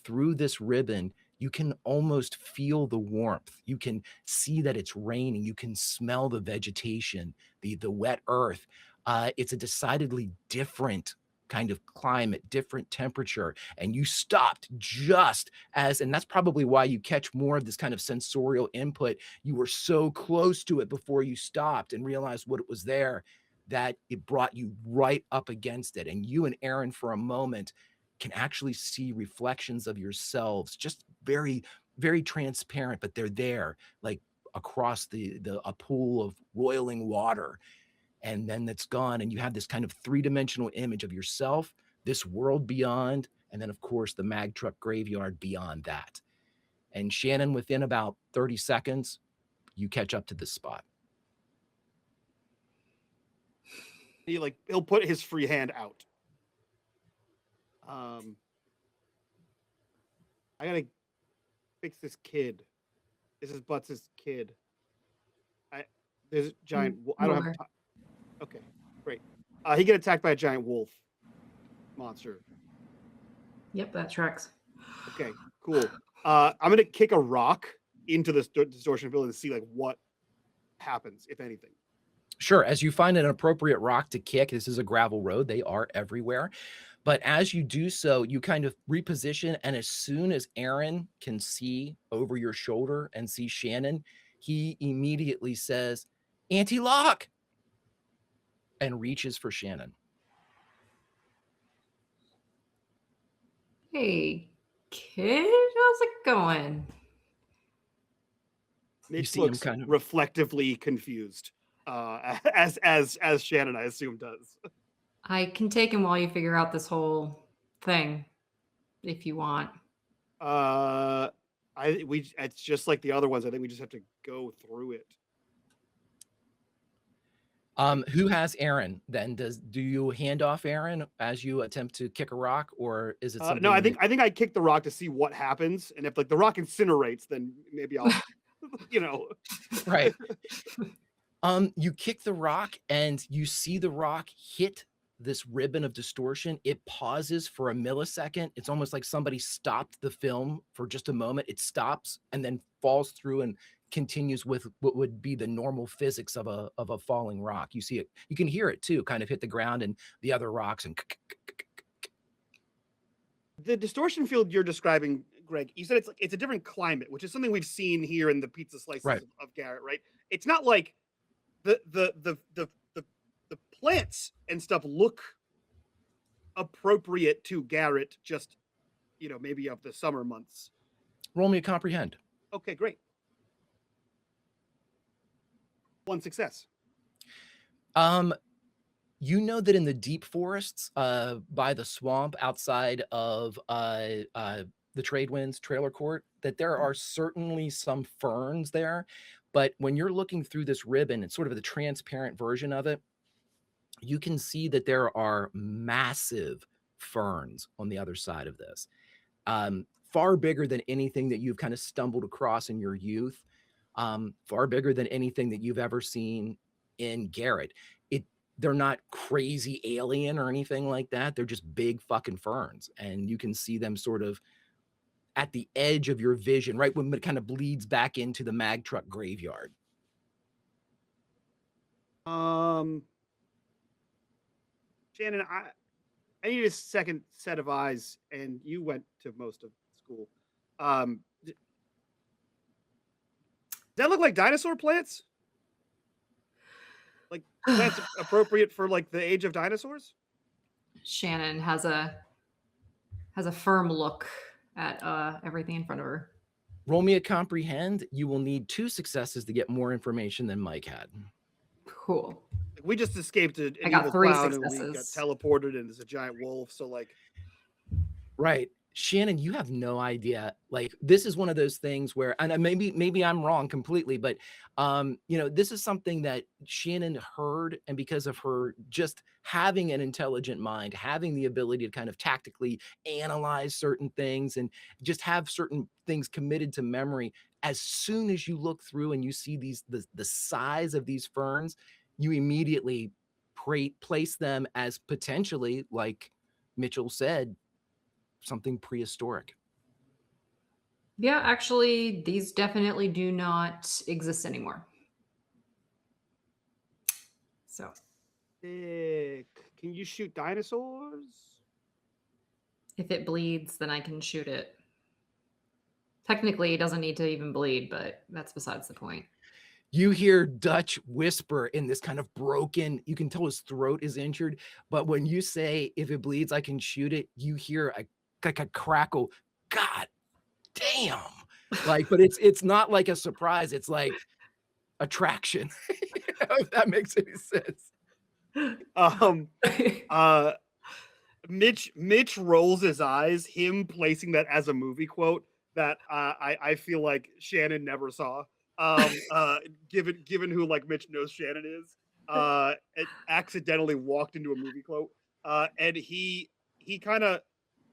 through this ribbon, you can almost feel the warmth. You can see that it's raining. You can smell the vegetation, the wet earth. It's a decidedly different kind of climate, different temperature. And you stopped just as, and that's probably why you catch more of this kind of sensorial input. You were so close to it before you stopped and realized what it was there, that it brought you right up against it. And you and Aaron, for a moment, can actually see reflections of yourselves, just very, very transparent, but they're there, like across a pool of roiling water. And then that's gone. And you have this kind of 3-dimensional image of yourself, this world beyond, and then of course the mag truck graveyard beyond that. And Shannon, within about 30 seconds, you catch up to this spot. He'll put his free hand out. I gotta fix this kid. This is Butts' kid. There's a giant. I don't have. Okay, great. He get attacked by a giant wolf monster. Yep, that tracks. Okay, cool. I'm gonna kick a rock into this distortion field and see like what happens, if anything. Sure. As you find an appropriate rock to kick, this is a gravel road. They are everywhere. But as you do so, you kind of reposition. And as soon as Aaron can see over your shoulder and see Shannon, he immediately says, "Auntie Locke," and reaches for Shannon. Hey, kid, how's it going? Mitch see him looks kind of reflectively confused, as Shannon, I assume, does. I can take him while you figure out this whole thing, if you want. It's just like the other ones. I think we just have to go through it. Who has Aaron then? Do you hand off Aaron as you attempt to kick a rock, or is it something? No, I think I kick the rock to see what happens, and if like the rock incinerates, then maybe I'll, Right. You kick the rock and you see the rock hit this ribbon of distortion. It pauses for a millisecond. It's almost like somebody stopped the film for just a moment. It stops and then falls through and continues with what would be the normal physics of a falling rock. You see it, you can hear it too, kind of hit the ground and the other rocks and the distortion field you're describing, Greg, you said it's a different climate, which is something we've seen here in the pizza slices right. of Garrett, right? It's not like the plants and stuff look appropriate to Garrett, just maybe of the summer months. Roll me a comprehend. Okay, great. 1 success. You know that in the deep forests by the swamp outside of the Trade Winds trailer court, that there are certainly some ferns there. But when you're looking through this ribbon, it's sort of the transparent version of it, you can see that there are massive ferns on the other side of this. Far bigger than anything that you've kind of stumbled across in your youth. Far bigger than anything that you've ever seen in Garrett. They're not crazy alien or anything like that. They're just big fucking ferns. And you can see them sort of at the edge of your vision, right when it kind of bleeds back into the mag truck graveyard. Shannon, I need a second set of eyes, and you went to most of school. Does that look like dinosaur plants? Like plants appropriate for like the age of dinosaurs? Shannon has a firm look at everything in front of her. Roll me a comprehend. You will need 2 successes to get more information than Mike had. Cool. We just escaped an I got evil 3 clown successes. and we got teleported and there's a giant wolf. So like, right. Shannon, you have no idea. Like, this is one of those things where, and maybe I'm wrong completely, but this is something that Shannon heard, and because of her just having an intelligent mind, having the ability to kind of tactically analyze certain things and just have certain things committed to memory, as soon as you look through and you see the size of these ferns, you immediately place them as potentially, like Mitchell said, something prehistoric. Yeah, actually, these definitely do not exist anymore. So, can you shoot dinosaurs? if it bleeds, then I can shoot it. Technically, it doesn't need to even bleed, but that's besides the point. You hear Dutch whisper in this kind of broken, you can tell his throat is injured, but when you say, if it bleeds, I can shoot it, you hear like a crackle. God damn. Like, but it's not like a surprise. It's like attraction. If that makes any sense. Mitch rolls his eyes, him placing that as a movie quote that I feel like Shannon never saw. Given who like Mitch knows Shannon is, it accidentally walked into a movie quote, and he kind of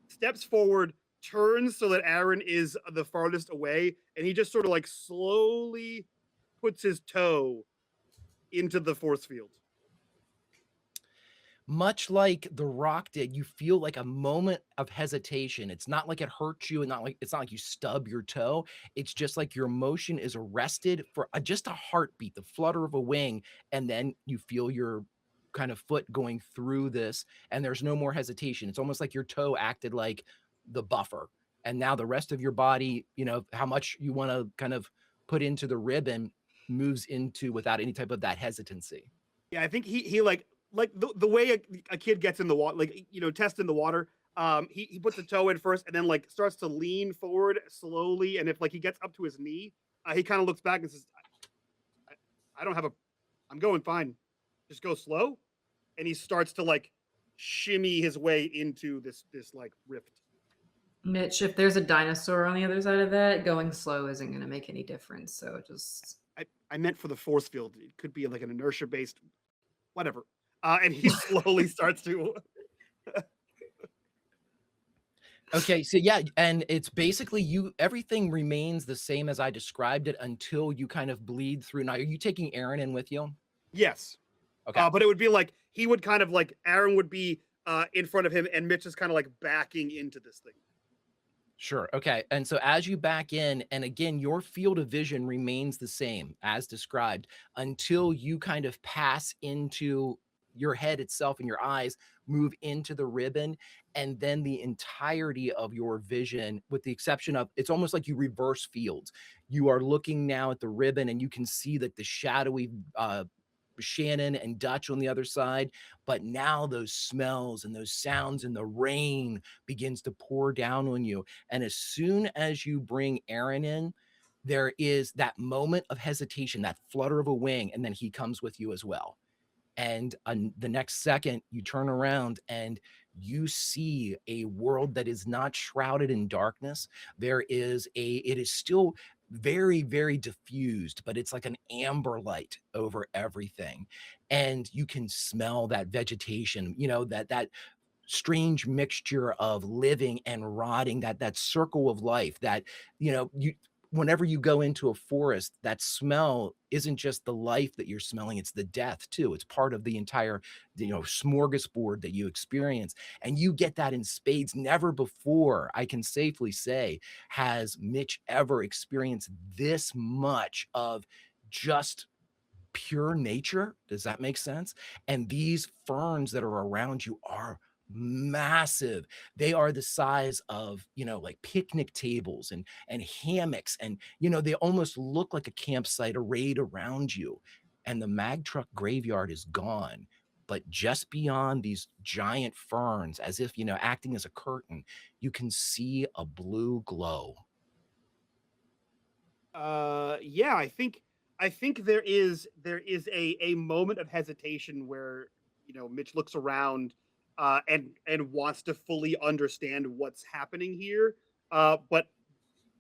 steps forward, turns so that Aaron is the farthest away, and he just sort of like slowly puts his toe into the force field. Much like the rock did, you feel like a moment of hesitation. It's not like it hurts you, and it's not like you stub your toe. It's just like your motion is arrested for just a heartbeat, the flutter of a wing, and then you feel your kind of foot going through this, and there's no more hesitation. It's almost like your toe acted like the buffer, and now the rest of your body, how much you want to kind of put into the ribbon, moves into without any type of that hesitancy. Yeah, I think he like the way a kid gets in the water, like test in the water. He puts the toe in first and then like starts to lean forward slowly, and if like he gets up to his knee, he kind of looks back and says, I don't have a, I'm going fine. Just go slow. And he starts to like shimmy his way into this like rift. Mitch, if there's a dinosaur on the other side of that, going slow isn't going to make any difference. So just. I meant for the force field. It could be like an inertia based, whatever. And he slowly starts to. Okay, so yeah, and it's basically everything remains the same as I described it until you kind of bleed through. Now, are you taking Aaron in with you? Yes. Okay. But it would be like he would kind of like Aaron would be in front of him, and Mitch is kind of like backing into this thing. Sure. Okay. And so as you back in, and again, your field of vision remains the same as described until you kind of pass into your head itself and your eyes move into the ribbon. And then the entirety of your vision, with the exception of, it's almost like you reverse fields. You are looking now at the ribbon and you can see that the shadowy Shannon and Dutch on the other side, but now those smells and those sounds and the rain begins to pour down on you. And as soon as you bring Aaron in, there is that moment of hesitation, that flutter of a wing, and then he comes with you as well. And the next second, you turn around and you see a world that is not shrouded in darkness. It is still very, very diffused, but it's like an amber light over everything. And you can smell that vegetation, that strange mixture of living and rotting, that circle of life that, whenever you go into a forest, that smell isn't just the life that you're smelling, it's the death too. It's part of the entire, smorgasbord that you experience. And you get that in spades. Never before, I can safely say, has Mitch ever experienced this much of just pure nature. Does that make sense? And these ferns that are around you are massive. They are the size of, like picnic tables and hammocks, and they almost look like a campsite arrayed around you. And the mag truck graveyard is gone, but just beyond these giant ferns, as if acting as a curtain, you can see a blue glow. Yeah, I think there is a moment of hesitation where Mitch looks around and wants to fully understand what's happening here. But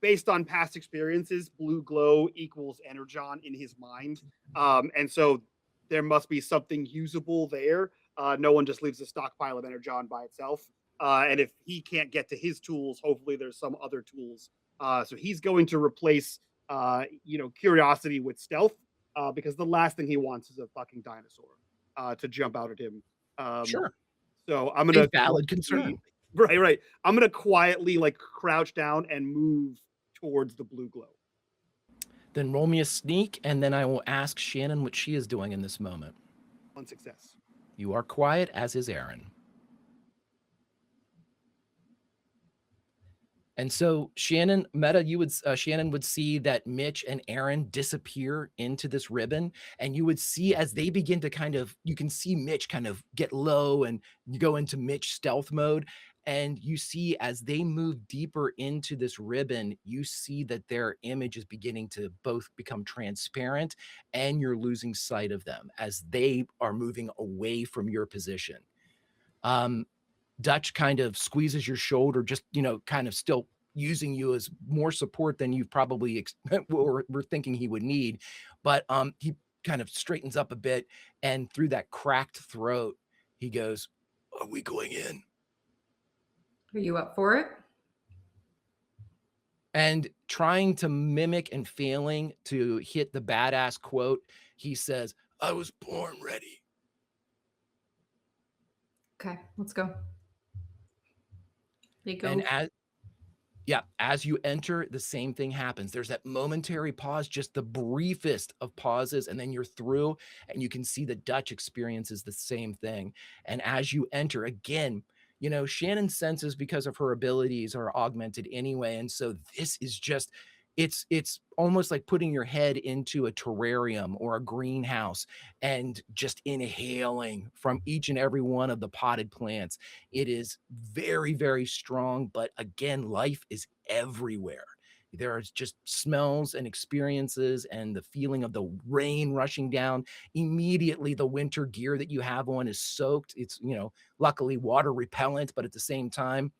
based on past experiences, blue glow equals energon in his mind, and so there must be something usable there. No one just leaves a stockpile of energon by itself. And if he can't get to his tools, hopefully there's some other tools. So he's going to replace curiosity with stealth, because the last thing he wants is a fucking dinosaur to jump out at him. Sure. So I'm A gonna valid concern. Right. I'm gonna quietly like crouch down and move towards the blue glow. Then roll me a sneak, and then I will ask Shannon what she is doing in this moment. One success. You are quiet, as is Aaron. And so Shannon would see that Mitch and Aaron disappear into this ribbon, and you would see as they begin to you can see Mitch kind of get low and you go into Mitch stealth mode. And you see as they move deeper into this ribbon, you see that their image is beginning to both become transparent, and you're losing sight of them as they are moving away from your position. Dutch kind of squeezes your shoulder, just, kind of still using you as more support than you probably were thinking he would need. But he kind of straightens up a bit, and through that cracked throat, he goes, "Are we going in?" Are you up for it? And trying to mimic and failing to hit the badass quote, he says, "I was born ready." Okay, let's go. They go. And as you enter, the same thing happens. There's that momentary pause, just the briefest of pauses, and then you're through, and you can see the Dutch experiences the same thing. And as you enter again, Shannon's senses, because of her abilities, are augmented anyway. And so this is just, it's almost like putting your head into a terrarium or a greenhouse and just inhaling from each and every one of the potted plants. It is very, very strong, but again, life is everywhere. There are just smells and experiences and the feeling of the rain rushing down. Immediately, the winter gear that you have on is soaked. It's, luckily water repellent, but at the same time,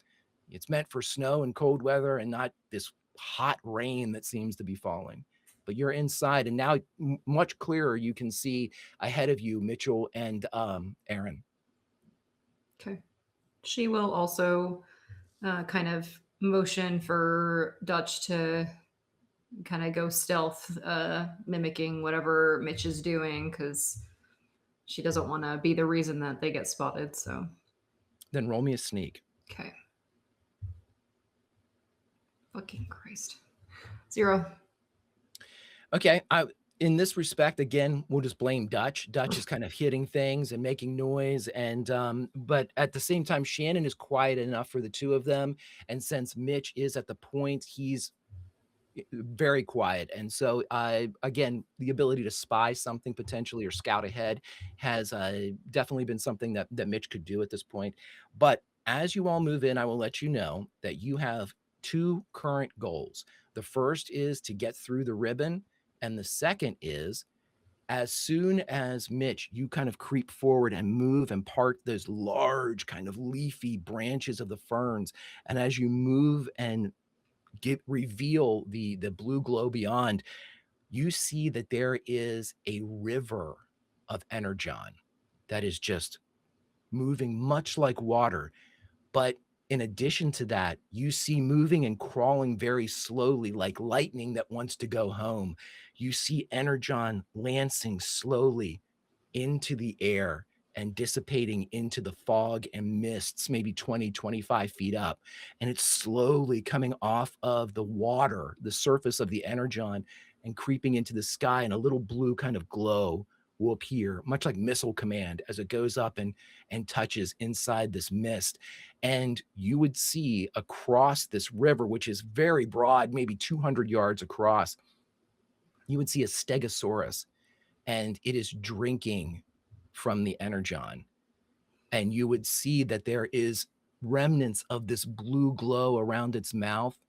it's meant for snow and cold weather and not this hot rain that seems to be falling. But you're inside, and now much clearer you can see ahead of you, Mitchell and Aaron. Okay. She will also kind of motion for Dutch to kind of go stealth, mimicking whatever Mitch is doing, because she doesn't want to be the reason that they get spotted. So Then roll me a sneak. okay. Fucking Christ. 0. Okay, in this respect, again, we'll just blame Dutch. Dutch is kind of hitting things and making noise, and but at the same time, Shannon is quiet enough for the two of them. And since Mitch is at the point, he's very quiet. And so, again, the ability to spy something potentially or scout ahead has definitely been something that Mitch could do at this point. But as you all move in, I will let you know that you have 2 current goals. The first is to get through the ribbon, and the second is, as soon as Mitch, you kind of creep forward and move and part those large kind of leafy branches of the ferns. And as you move and reveal the blue glow beyond, you see that there is a river of energon that is just moving much like water. But in addition to that, you see moving and crawling very slowly, like lightning that wants to go home. You see energon lancing slowly into the air and dissipating into the fog and mists, maybe 20, 25 feet up. And it's slowly coming off of the water, the surface of the energon, and creeping into the sky, and a little blue kind of glow will appear, much like Missile Command, as it goes up and touches inside this mist. And you would see across this river, which is very broad, maybe 200 yards across, you would see a stegosaurus, and it is drinking from the energon. And you would see that there is remnants of this blue glow around its mouth.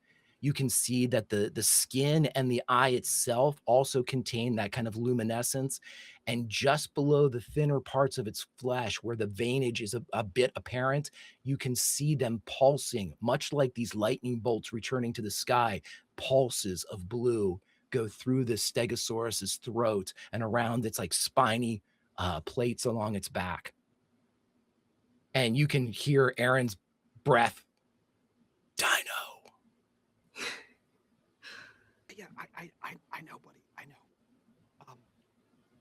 You can see that the skin and the eye itself also contain that kind of luminescence. And just below the thinner parts of its flesh, where the veinage is a bit apparent, you can see them pulsing, much like these lightning bolts returning to the sky. Pulses of blue go through this stegosaurus's throat and around its like spiny plates along its back. And you can hear Aaron's breath. Dino. Yeah, I know, buddy. I know.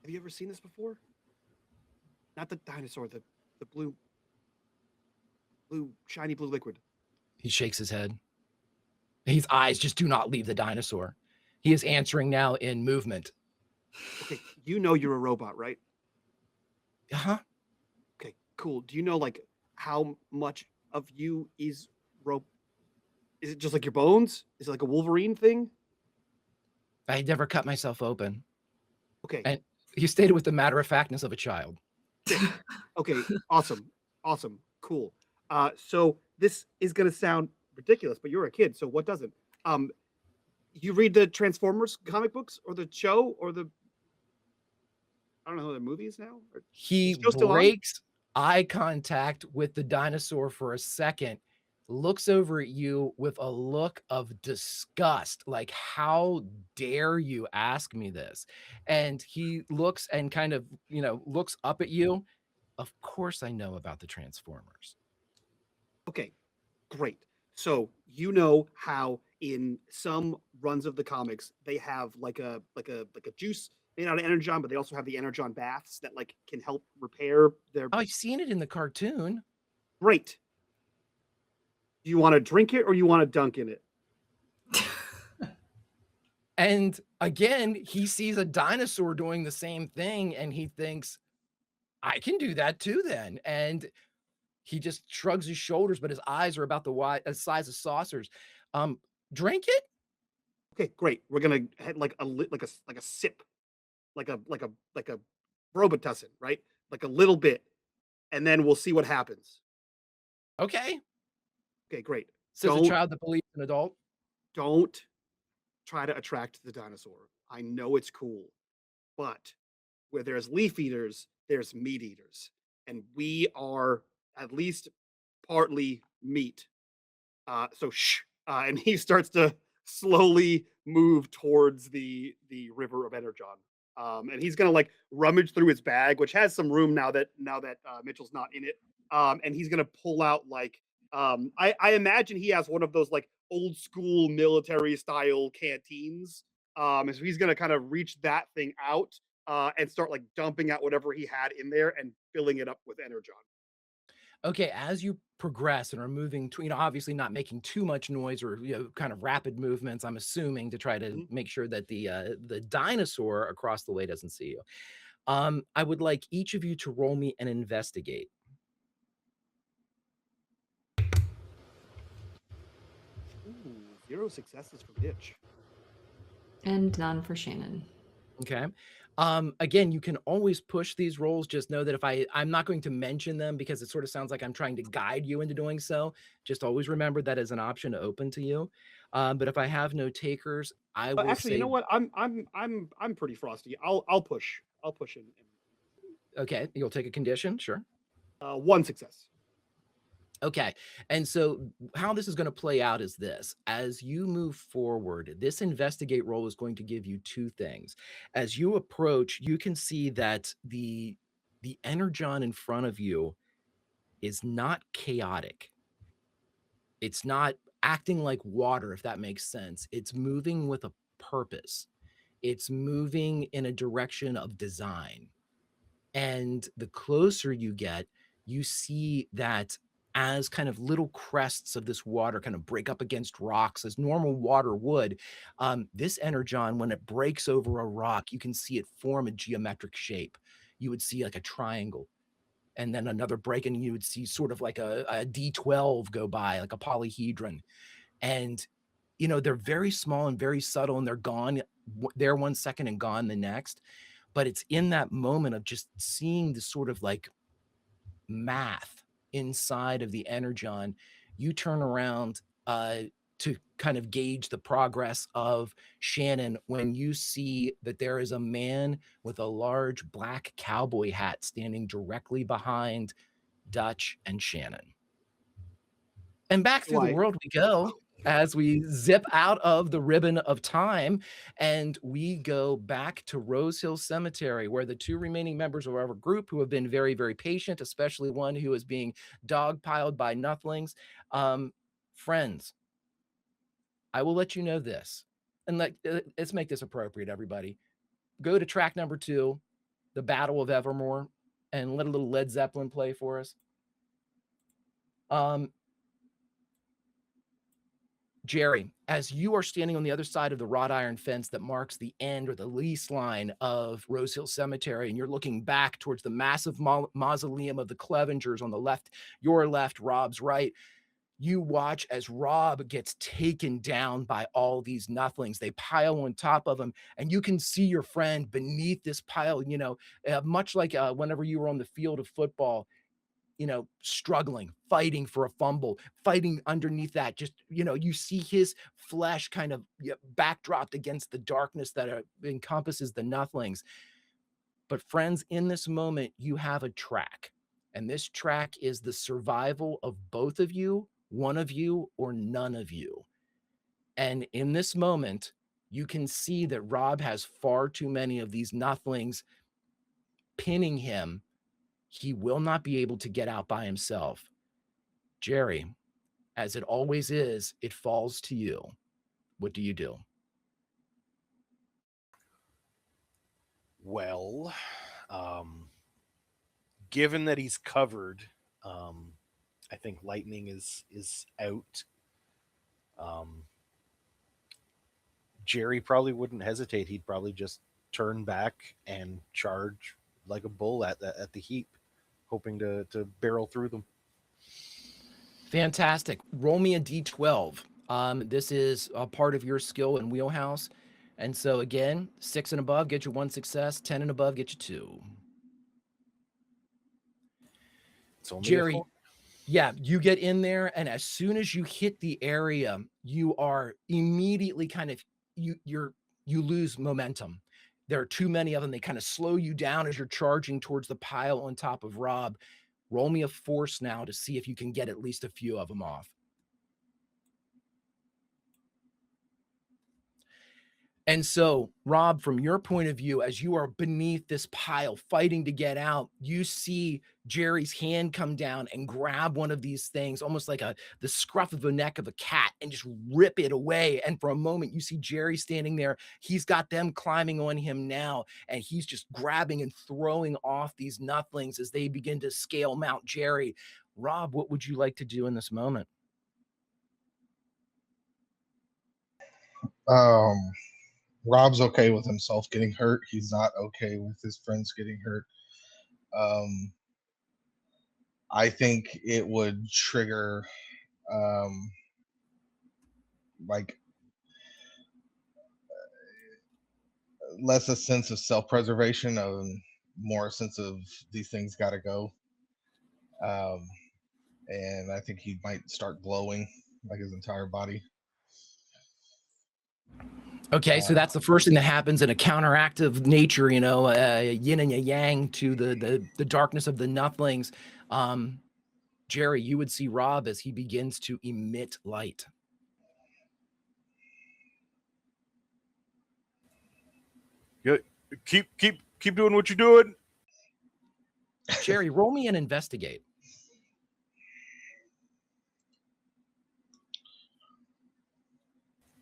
Have you ever seen this before? Not the dinosaur, the blue, shiny blue liquid. He shakes his head. His eyes just do not leave the dinosaur. He is answering now in movement. Okay, you know you're a robot, right? Uh-huh. Okay, cool. Do you know like how much of you is Is it just like your bones? Is it like a Wolverine thing? I never cut myself open. Okay. And he stated with the matter-of-factness of a child. Okay, awesome. Cool. So this is gonna sound ridiculous, but you're a kid, so what doesn't? You read the Transformers comic books or the show or the I don't know the movies now? He breaks eye contact with the dinosaur for a second, looks over at you with a look of disgust, like, how dare you ask me this? And he looks and kind of, looks up at you. Of course I know about the Transformers. Okay, great. So you know how in some runs of the comics they have like a juice made out of energon, but they also have the energon baths that like can help repair their. Oh, I've seen it in the cartoon. Great. Do you want to drink it or you want to dunk in it? And again, he sees a dinosaur doing the same thing, and he thinks, I can do that too then. And he just shrugs his shoulders, but his eyes are about the size of saucers. Drink it? Okay, great. We're gonna head like a sip, like a Robitussin, right? Like a little bit, and then we'll see what happens. Okay. Okay, great. Says a child that believes an adult. Don't try to attract the dinosaur. I know it's cool, but where there's leaf eaters, there's meat eaters, and we are at least partly meat. So shh. And he starts to slowly move towards the river of Energon. And he's gonna like rummage through his bag, which has some room now that Mitchell's not in it. And he's gonna pull out like I imagine he has one of those like old school military style canteens. And so he's gonna kind of reach that thing out and start like dumping out whatever he had in there and filling it up with Energon. Okay, as you progress and are moving to, obviously not making too much noise or kind of rapid movements, I'm assuming to try to Mhm. make sure that the dinosaur across the way doesn't see you. I would like each of you to roll me an investigate. Ooh, 0 successes for Mitch. And none for Shannon. Okay. Again, you can always push these rolls. Just know that if I'm not going to mention them because it sort of sounds like I'm trying to guide you into doing so. Just always remember that as an option open to you. But if I have no takers, I will Actually, you say, know what? I'm pretty frosty. I'll push. I'll push in. okay, you'll take a condition, sure. 1 success. Okay. And so how this is going to play out is this. As you move forward, this investigate roll is going to give you two things. As you approach, you can see that the energon in front of you is not chaotic. It's not acting like water, if that makes sense. It's moving with a purpose. It's moving in a direction of design. And the closer you get, you see that as kind of little crests of this water kind of break up against rocks as normal water would, this energon, when it breaks over a rock, you can see it form a geometric shape. You would see like a triangle and then another break, and you would see sort of like a D12 go by, like a polyhedron. And, they're very small and very subtle, and they're gone there 1 second and gone the next. But it's in that moment of just seeing the sort of like math inside of the energon, you turn around to kind of gauge the progress of Shannon when you see that there is a man with a large black cowboy hat standing directly behind Dutch and Shannon. And back through the Why? world we go as we zip out of the ribbon of time, and we go back to Rose Hill Cemetery, where the two remaining members of our group, who have been very, very patient, especially one who is being dogpiled by nuthlings. Friends, I will let you know this, and let's make this appropriate, everybody. Go to track number 2, the Battle of Evermore, and let a little Led Zeppelin play for us. Jerry, as you are standing on the other side of the wrought iron fence that marks the end or the lease line of Rose Hill Cemetery, and you're looking back towards the massive mausoleum of the Clevengers on the left, your left, Rob's right, you watch as Rob gets taken down by all these nuthlings. They pile on top of him, and you can see your friend beneath this pile, much like whenever you were on the field of football, struggling, fighting for a fumble, fighting underneath that. Just, you see his flesh kind of backdropped against the darkness that encompasses the nuthlings. But friends, in this moment, you have a track. And this track is the survival of both of you, one of you, or none of you. And in this moment, you can see that Rob has far too many of these nuthlings pinning him. He will not be able to get out by himself. Jerry, as it always is, it falls to you. What do you do? Well, given that he's covered, I think lightning is out. Jerry probably wouldn't hesitate. He'd probably just turn back and charge like a bull at the heap, hoping to barrel through them. Fantastic. Roll me a d12. This is a part of your skill and wheelhouse. And so again, 6 and above, get you 1 success. 10 and above, get you 2. It's only Jerry, yeah, you get in there, and as soon as you hit the area, you are immediately kind of you lose momentum. There are too many of them. They kind of slow you down as you're charging towards the pile on top of Rob. Roll me a force now to see if you can get at least a few of them off. And so, Rob, from your point of view, as you are beneath this pile fighting to get out, you see Jerry's hand come down and grab one of these things, almost like the scruff of the neck of a cat, and just rip it away. And for a moment, you see Jerry standing there. He's got them climbing on him now, and he's just grabbing and throwing off these nuthlings as they begin to scale Mount Jerry. Rob, what would you like to do in this moment? Rob's okay with himself getting hurt. He's not okay with his friends getting hurt. I think it would trigger like less a sense of self-preservation and more a sense of these things got to go. And I think he might start glowing like his entire body. Okay, so that's the first thing that happens in a counteractive nature, yin and yang to the darkness of the nuthlings. Jerry, you would see Rob as he begins to emit light. Yeah, keep doing what you're doing. Jerry, roll me and investigate.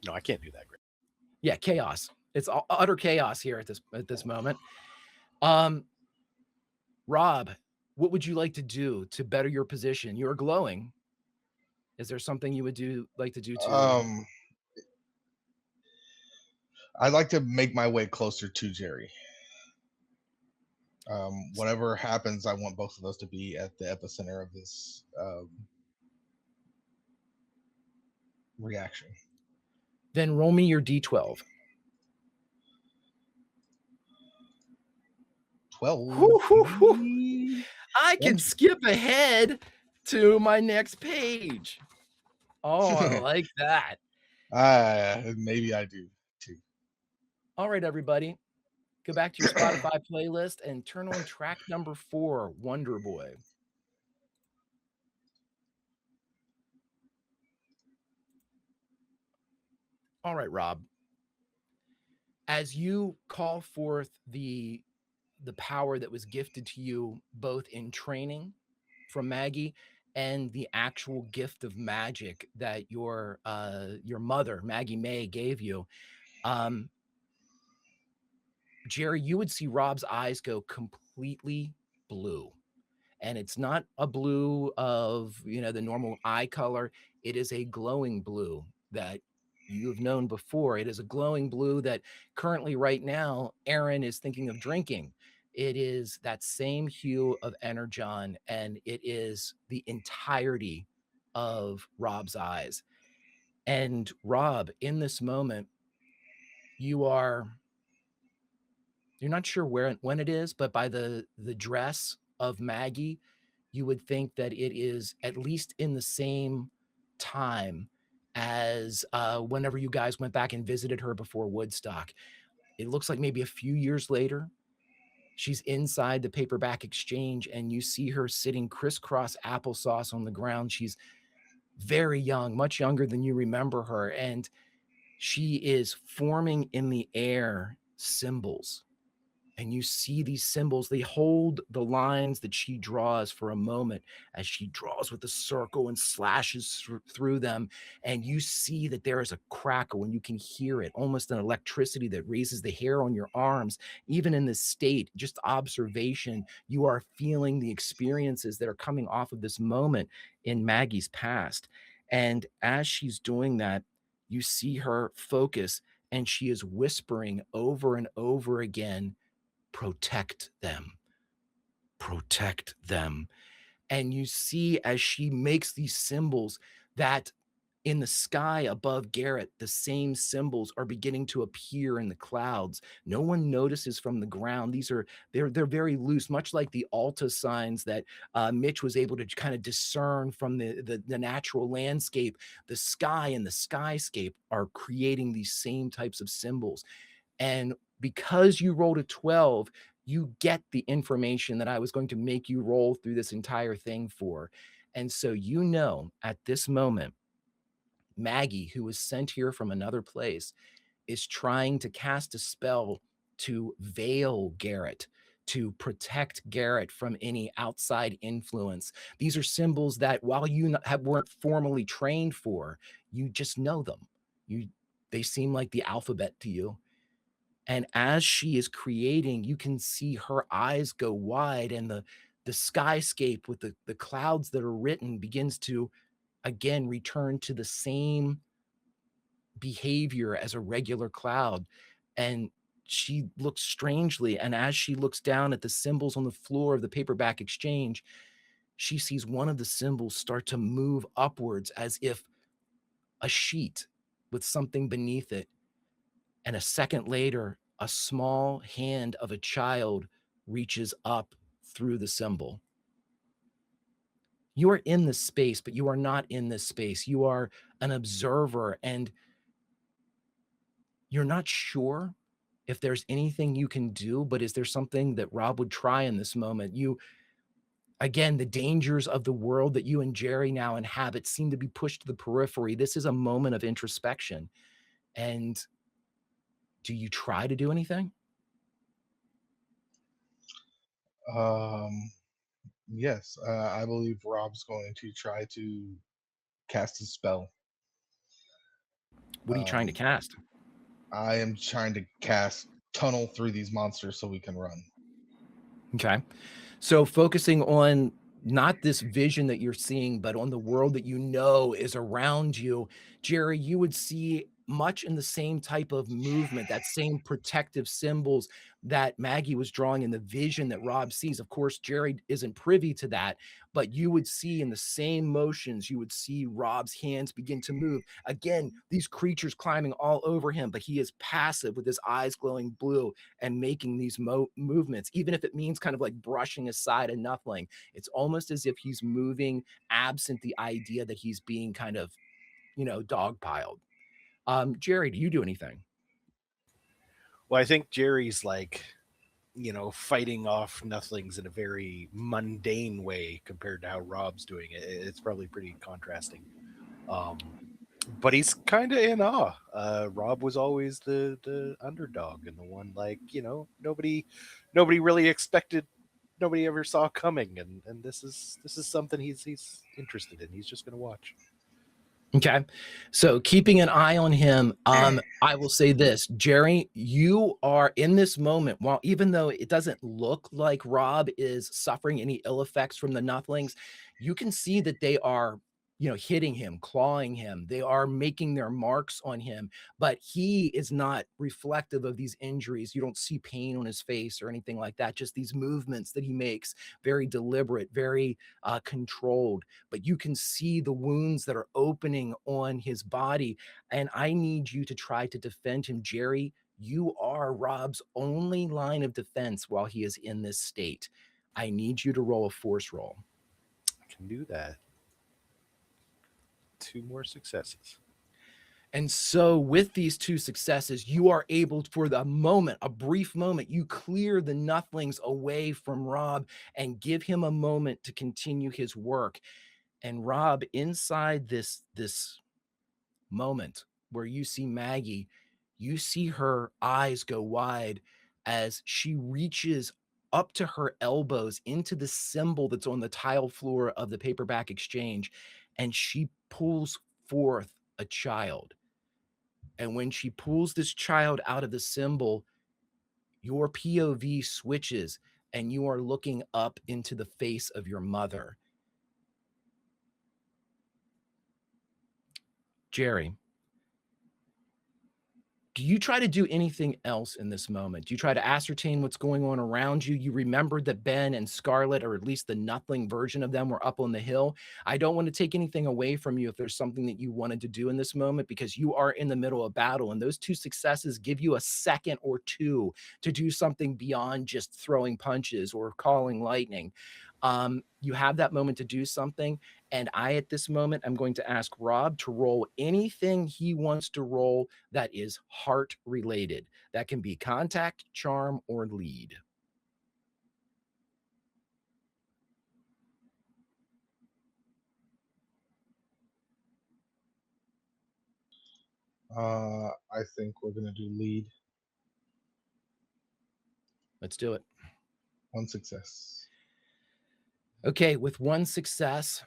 No, I can't do that. Great. Yeah, chaos. It's utter chaos here at this moment. Rob, what would you like to do to better your position? You're glowing. Is there something you would like to do to? I'd like to make my way closer to Jerry. Whatever happens, I want both of those to be at the epicenter of this reaction. Then roll me your D12. 12. I can skip ahead to my next page. Oh, I like that. Maybe I do too. All right, everybody. Go back to your Spotify playlist and turn on track number 4, Wonder Boy. All right, Rob. As you call forth the power that was gifted to you both in training from Maggie and the actual gift of magic that your mother, Maggie May, gave you, Jerry, you would see Rob's eyes go completely blue. And it's not a blue of, the normal eye color. It is a glowing blue that you have known before. It is a glowing blue that currently right now, Aaron is thinking of drinking. It is that same hue of Energon, and it is the entirety of Rob's eyes. And Rob, in this moment, you're not sure when it is, but by the dress of Maggie, you would think that it is at least in the same time as whenever you guys went back and visited her before Woodstock. It looks like maybe a few years later, she's inside the paperback exchange and you see her sitting crisscross applesauce on the ground. She's very young, much younger than you remember her. And she is forming in the air symbols. And you see these symbols, they hold the lines that she draws for a moment as she draws with a circle and slashes through them. And you see that there is a crackle and you can hear it, almost an electricity that raises the hair on your arms. Even in this state, just observation, you are feeling the experiences that are coming off of this moment in Maggie's past. And as she's doing that, you see her focus and she is whispering over and over again, protect them, protect them. And you see as she makes these symbols that in the sky above Garrett, the same symbols are beginning to appear in the clouds. No one notices from the ground. They're very loose, much like the Alta signs that Mitch was able to kind of discern from the natural landscape. The sky and the skyscape are creating these same types of symbols. And because you rolled a 12, you get the information that I was going to make you roll through this entire thing for. And so you know at this moment, Maggie, who was sent here from another place, is trying to cast a spell to veil Garrett, to protect Garrett from any outside influence. These are symbols that, while you weren't formally trained for, you just know them. They seem like the alphabet to you. And as she is creating, you can see her eyes go wide, and the skyscape with the clouds that are written begins to again return to the same behavior as a regular cloud. And she looks strangely, and as she looks down at the symbols on the floor of the paperback exchange, she sees one of the symbols start to move upwards as if a sheet with something beneath it. And a second later, a small hand of a child reaches up through the symbol. You are in this space, but you are not in this space. You are an observer, and you're not sure if there's anything you can do, but is there something that Rob would try in this moment? Again, the dangers of the world that you and Jerry now inhabit seem to be pushed to the periphery. This is a moment of introspection. And do you try to do anything? Yes, I believe Rob's going to try to cast a spell. What are you trying to cast? I am trying to cast tunnel through these monsters so we can run. Okay. So focusing on not this vision that you're seeing, but on the world that you know is around you, Jerry, you would see much in the same type of movement, that same protective symbols that Maggie was drawing in the vision that Rob sees. Of course, Jerry isn't privy to that, but you would see in the same motions, you would see Rob's hands begin to move. Again, these creatures climbing all over him, but he is passive with his eyes glowing blue and making these movements, even if it means kind of like brushing aside a nothing. It's almost as if he's moving absent the idea that he's being kind of, dogpiled. Jerry, do you do anything? Well, I think Jerry's like, fighting off nothlings in a very mundane way compared to how Rob's doing it. It's probably pretty contrasting. But he's kind of in awe. Rob was always the underdog and the one, like, nobody really expected, nobody ever saw coming, and this is something he's interested in. He's just going to watch. Okay. So keeping an eye on him, I will say this, Jerry, you are in this moment, while even though it doesn't look like Rob is suffering any ill effects from the nothlings, you can see that they are, hitting him, clawing him. They are making their marks on him, but he is not reflective of these injuries. You don't see pain on his face or anything like that. Just these movements that he makes, very deliberate, very controlled, but you can see the wounds that are opening on his body. And I need you to try to defend him, Jerry. You are Rob's only line of defense while he is in this state. I need you to roll a force roll. I can do that. 2 more successes. And so with these 2 successes, you are able, for the moment, a brief moment, you clear the nothlings away from Rob and give him a moment to continue his work. And Rob, inside this moment where you see Maggie, you see her eyes go wide as she reaches up to her elbows into the symbol that's on the tile floor of the paperback exchange, and she pulls forth a child. And when she pulls this child out of the symbol, your POV switches and you are looking up into the face of your mother. Jerry, Do you try to do anything else in this moment? Do you try to ascertain what's going on around you? You remembered that Ben and Scarlet, or at least the Nothing version of them, were up on the hill. I don't want to take anything away from you if there's something that you wanted to do in this moment, because you are in the middle of battle, and those 2 successes give you a second or 2 to do something beyond just throwing punches or calling lightning. You have that moment to do something, and at this moment, I'm going to ask Rob to roll anything he wants to roll that is heart related. That can be contact, charm, or lead. I think we're gonna do lead. Let's do it. 1 success. Okay, with 1 success,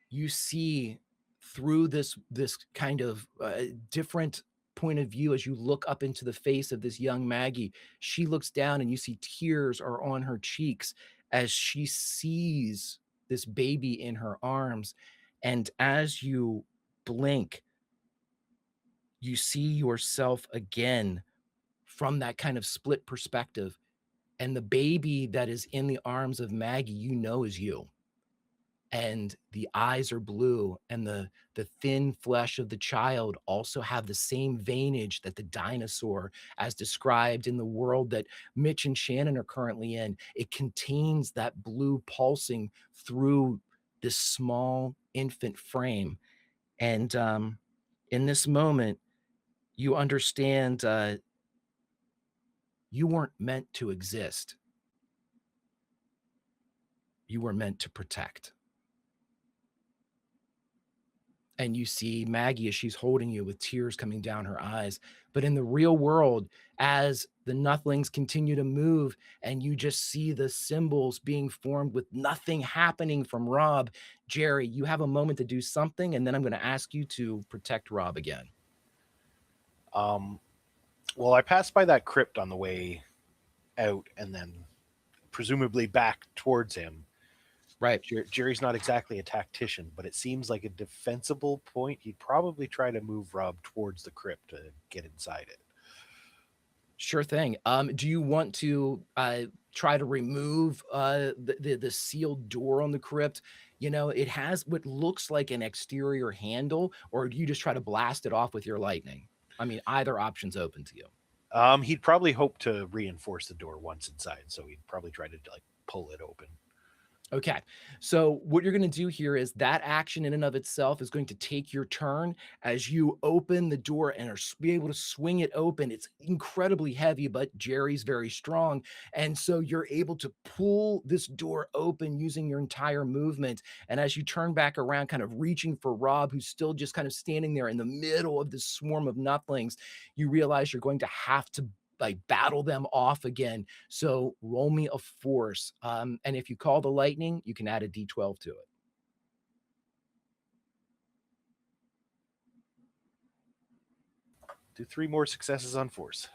you see through this kind of different point of view as you look up into the face of this young Maggie. She looks down and you see tears are on her cheeks as she sees this baby in her arms. And as you blink, you see yourself again from that kind of split perspective. And the baby that is in the arms of Maggie, you know, is you. And the eyes are blue, and the thin flesh of the child also have the same veinage that the dinosaur, as described in the world that Mitch and Shannon are currently in. It contains that blue pulsing through this small infant frame. And in this moment, you understand you weren't meant to exist. You were meant to protect. And you see Maggie as she's holding you with tears coming down her eyes. But in the real world, as the Nothlings continue to move and you just see the symbols being formed with nothing happening from Rob, Jerry, you have a moment to do something, and then I'm going to ask you to protect Rob again. Well, I passed by that crypt on the way out and then presumably back towards him. Right. Jerry's not exactly a tactician, but it seems like a defensible point. He'd probably try to move Rob towards the crypt to get inside it. Sure thing. Do you want to try to remove the sealed door on the crypt? You know, it has what looks like an exterior handle, or do you just try to blast it off with your lightning? I mean, either option's open to you. He'd probably hope to reinforce the door once inside, so he'd probably try to like pull it open. Okay, so what you're going to do here is that action in and of itself is going to take your turn as you open the door and are be able to swing it open. It's incredibly heavy, but Jerry's very strong. And so you're able to pull this door open using your entire movement. And as you turn back around, kind of reaching for Rob, who's still just kind of standing there in the middle of this swarm of Nothlings, you realize you're going to have to like battle them off again. So roll me a force. And if you call the lightning, you can add a D12 to it. Do 3 more successes on force.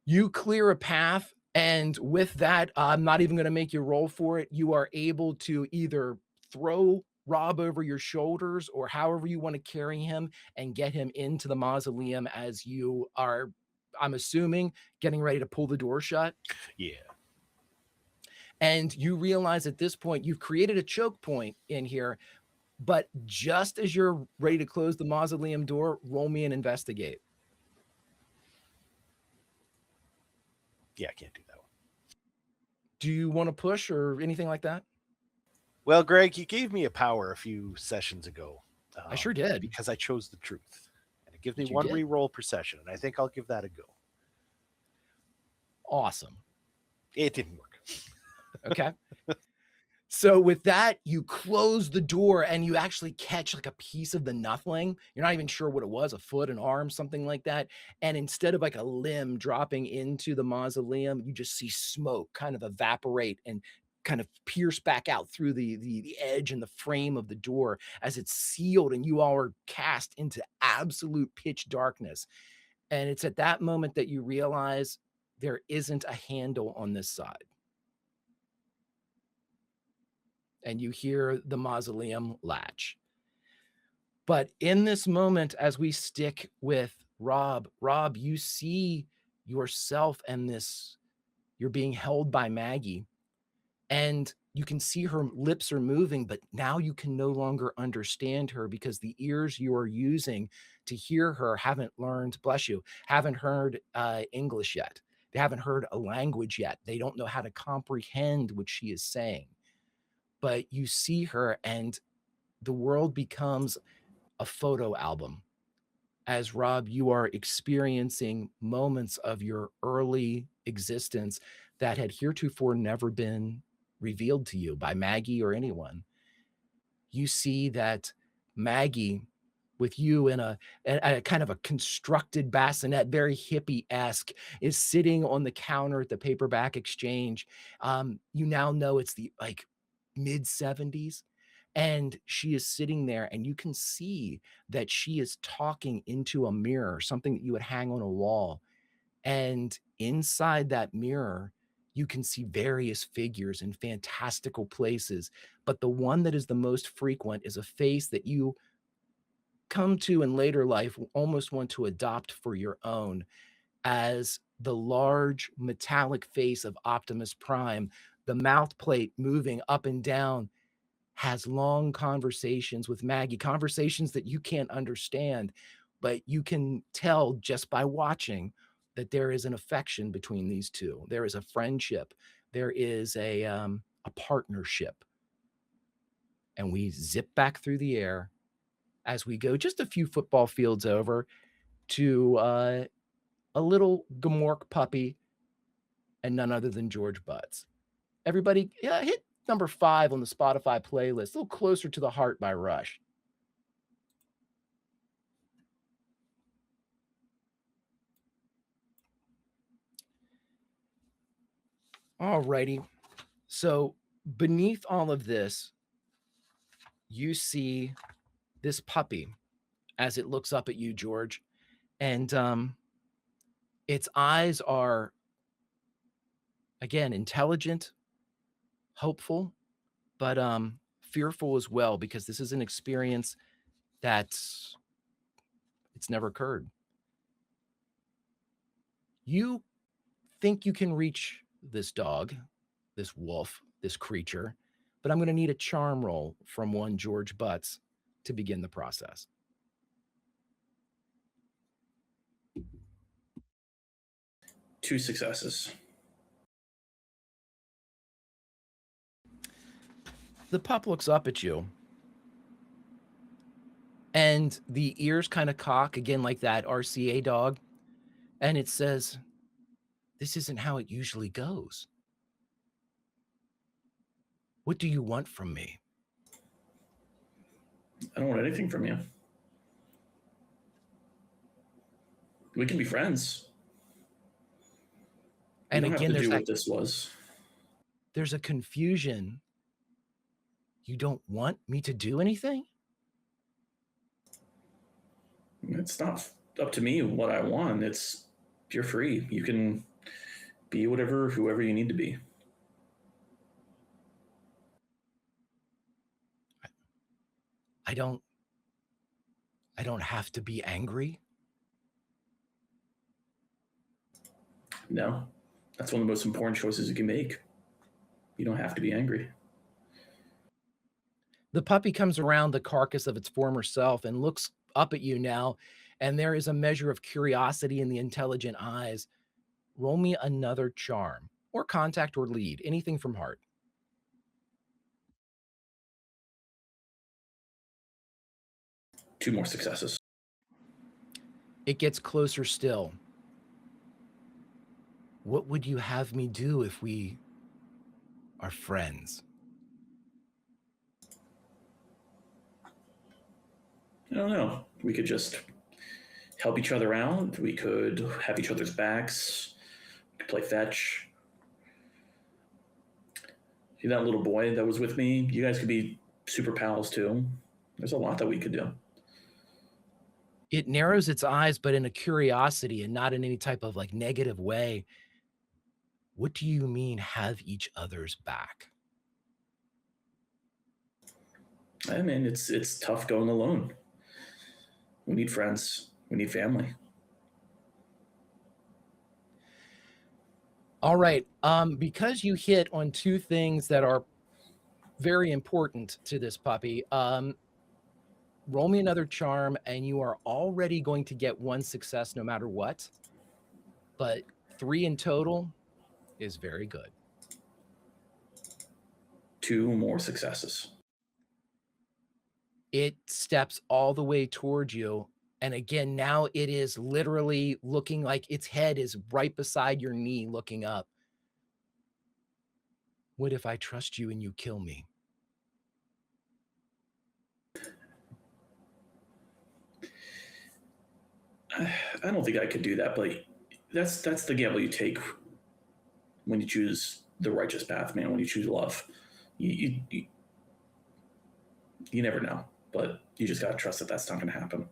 You clear a path, and with that, I'm not even going to make you roll for it. You are able to either throw Rob over your shoulders or however you want to carry him and get him into the mausoleum as you are, I'm assuming, getting ready to pull the door shut. Yeah. And you realize at this point, you've created a choke point in here, but just as you're ready to close the mausoleum door, roll me an investigate. Yeah, I can't do that one. Do you want to push or anything like that? Well, Greg, you gave me a power a few sessions ago. I sure did. Because I chose the truth. And it gives me You 1 did. reroll per session, and I think I'll give that a go. Awesome. It didn't work. Okay. So with that, you close the door and you actually catch like a piece of the Nothling. You're not even sure what it was, a foot, an arm, something like that. And instead of like a limb dropping into the mausoleum, you just see smoke kind of evaporate and kind of pierce back out through the edge and the frame of the door as it's sealed, and you all are cast into absolute pitch darkness. And it's at that moment that you realize there isn't a handle on this side. And you hear the mausoleum latch. But in this moment, as we stick with Rob. Rob, you see yourself and this, you're being held by Maggie, and you can see her lips are moving, but now you can no longer understand her because the ears you are using to hear her haven't learned, bless you, haven't heard English yet. They haven't heard a language yet. They don't know how to comprehend what she is saying. But you see her, and the world becomes a photo album. As Rob, you are experiencing moments of your early existence that had heretofore never been revealed to you by Maggie or anyone. You see that Maggie, with you in a kind of a constructed bassinet, very hippie-esque, is sitting on the counter at the paperback exchange. You now know it's the like mid-70s, and she is sitting there, and you can see that she is talking into a mirror, something that you would hang on a wall. And inside that mirror, you can see various figures in fantastical places. But the one that is the most frequent is a face that you come to in later life almost want to adopt for your own, as the large metallic face of Optimus Prime, the mouth plate moving up and down, has long conversations with Maggie, conversations that you can't understand, but you can tell just by watching that there is an affection between these two. There is a friendship. There is a partnership. And we zip back through the air as we go just a few football fields over to a little Gamork puppy and none other than George Butts. Everybody, hit number 5 on the Spotify playlist, a little Closer to the Heart by Rush. All righty. So beneath all of this, you see this puppy as it looks up at you, George, and its eyes are, again, intelligent, hopeful, but fearful as well, because this is an experience that's it's never occurred. You think you can reach this dog, this wolf, this creature, but I'm going to need a charm roll from one George Butts to begin the process. Two successes. The pup looks up at you, and the ears kind of cock again like that RCA dog, and it says, "This isn't how it usually goes. What do you want from me?" I don't want anything from you. We can be friends. And you don't again, have to do what this was. There's a confusion. You don't want me to do anything? It's not up to me what I want. You're free. You can be whoever you need to be. I don't have to be angry. No, that's one of the most important choices you can make. You don't have to be angry. The puppy comes around the carcass of its former self and looks up at you now, and there is a measure of curiosity in the intelligent eyes. Roll me another charm, or contact, or lead, anything from heart. Two more successes. It gets closer still. What would you have me do if we are friends? I don't know. We could just help each other out. We could have each other's backs. We could play fetch. See that little boy that was with me? You guys could be super pals too. There's a lot that we could do. It narrows its eyes, but in a curiosity and not in any type of like negative way. What do you mean, have each other's back? I mean, it's tough going alone. We need friends. We need family. All right. Because you hit on two things that are very important to this puppy, roll me another charm, and you are already going to get one success no matter what. But 3 in total is very good. 2 more successes. It steps all the way towards you. And again, now it is literally looking like its head is right beside your knee looking up. What if I trust you and you kill me? I don't think I could do that, but that's the gamble you take when you choose the righteous path, man. When you choose love, you never know, but you just gotta trust that that's not going to happen.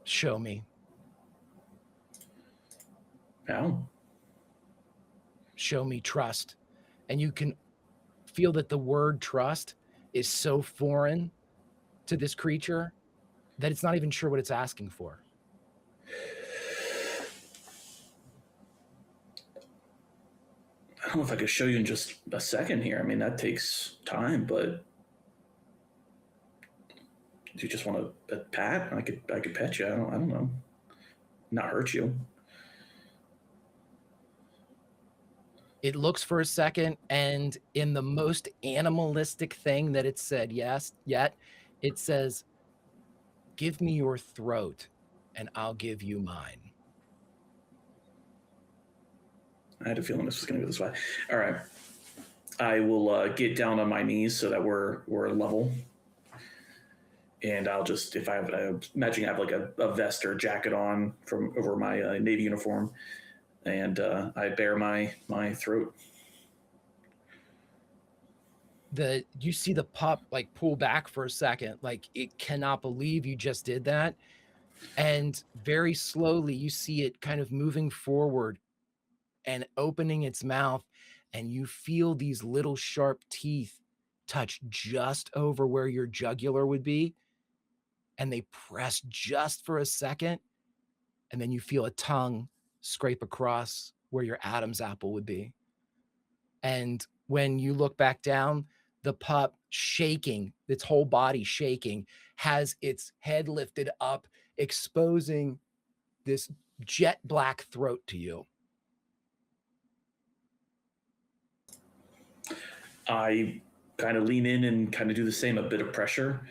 Show me. How? Show me trust. And you can feel that the word trust is so foreign to this creature that it's not even sure what it's asking for. I don't know if I could show you in just a second here. I mean, that takes time, but do you just want a pat? I could pet you. I don't know. Not hurt you. It looks for a second, and in the most animalistic thing that it said yes yet, it says, "Give me your throat, and I'll give you mine." I had a feeling this was going to go this way. All right. I will get down on my knees so that we're level. And I'll just, if I have, imagine I have like a vest or jacket on from over my Navy uniform, and I bare my throat. You see the pup like pull back for a second, like it cannot believe you just did that. And very slowly you see it kind of moving forward and opening its mouth, and you feel these little sharp teeth touch just over where your jugular would be, and they press just for a second, and then you feel a tongue scrape across where your Adam's apple would be. And when you look back down, the pup, shaking, its whole body shaking, has its head lifted up, exposing this jet black throat to you. I kind of lean in and kind of do the same, a bit of pressure,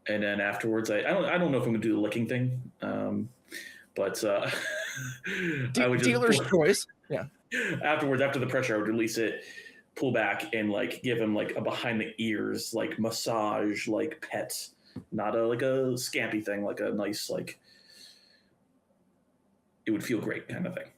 and then afterwards, I don't know if I'm gonna do the licking thing, but I would just Dealer's choice. Yeah. Afterwards, after the pressure, I would release it, pull back, and like give him like a behind the ears, like massage, like pet, not like a scampy thing, like a nice, like it would feel great kind of thing.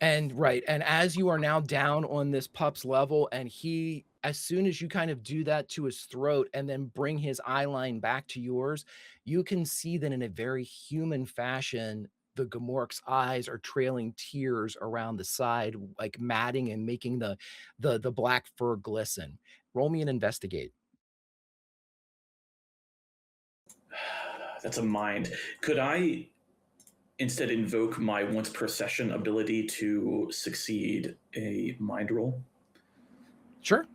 And right. And as you are now down on this pup's level, and he, as soon as you kind of do that to his throat and then bring his eye line back to yours, you can see that in a very human fashion, the Gamork's eyes are trailing tears around the side, like matting and making the black fur glisten. Roll me an investigate. That's a mind. Could I instead invoke my once per session ability to succeed a mind roll? Sure.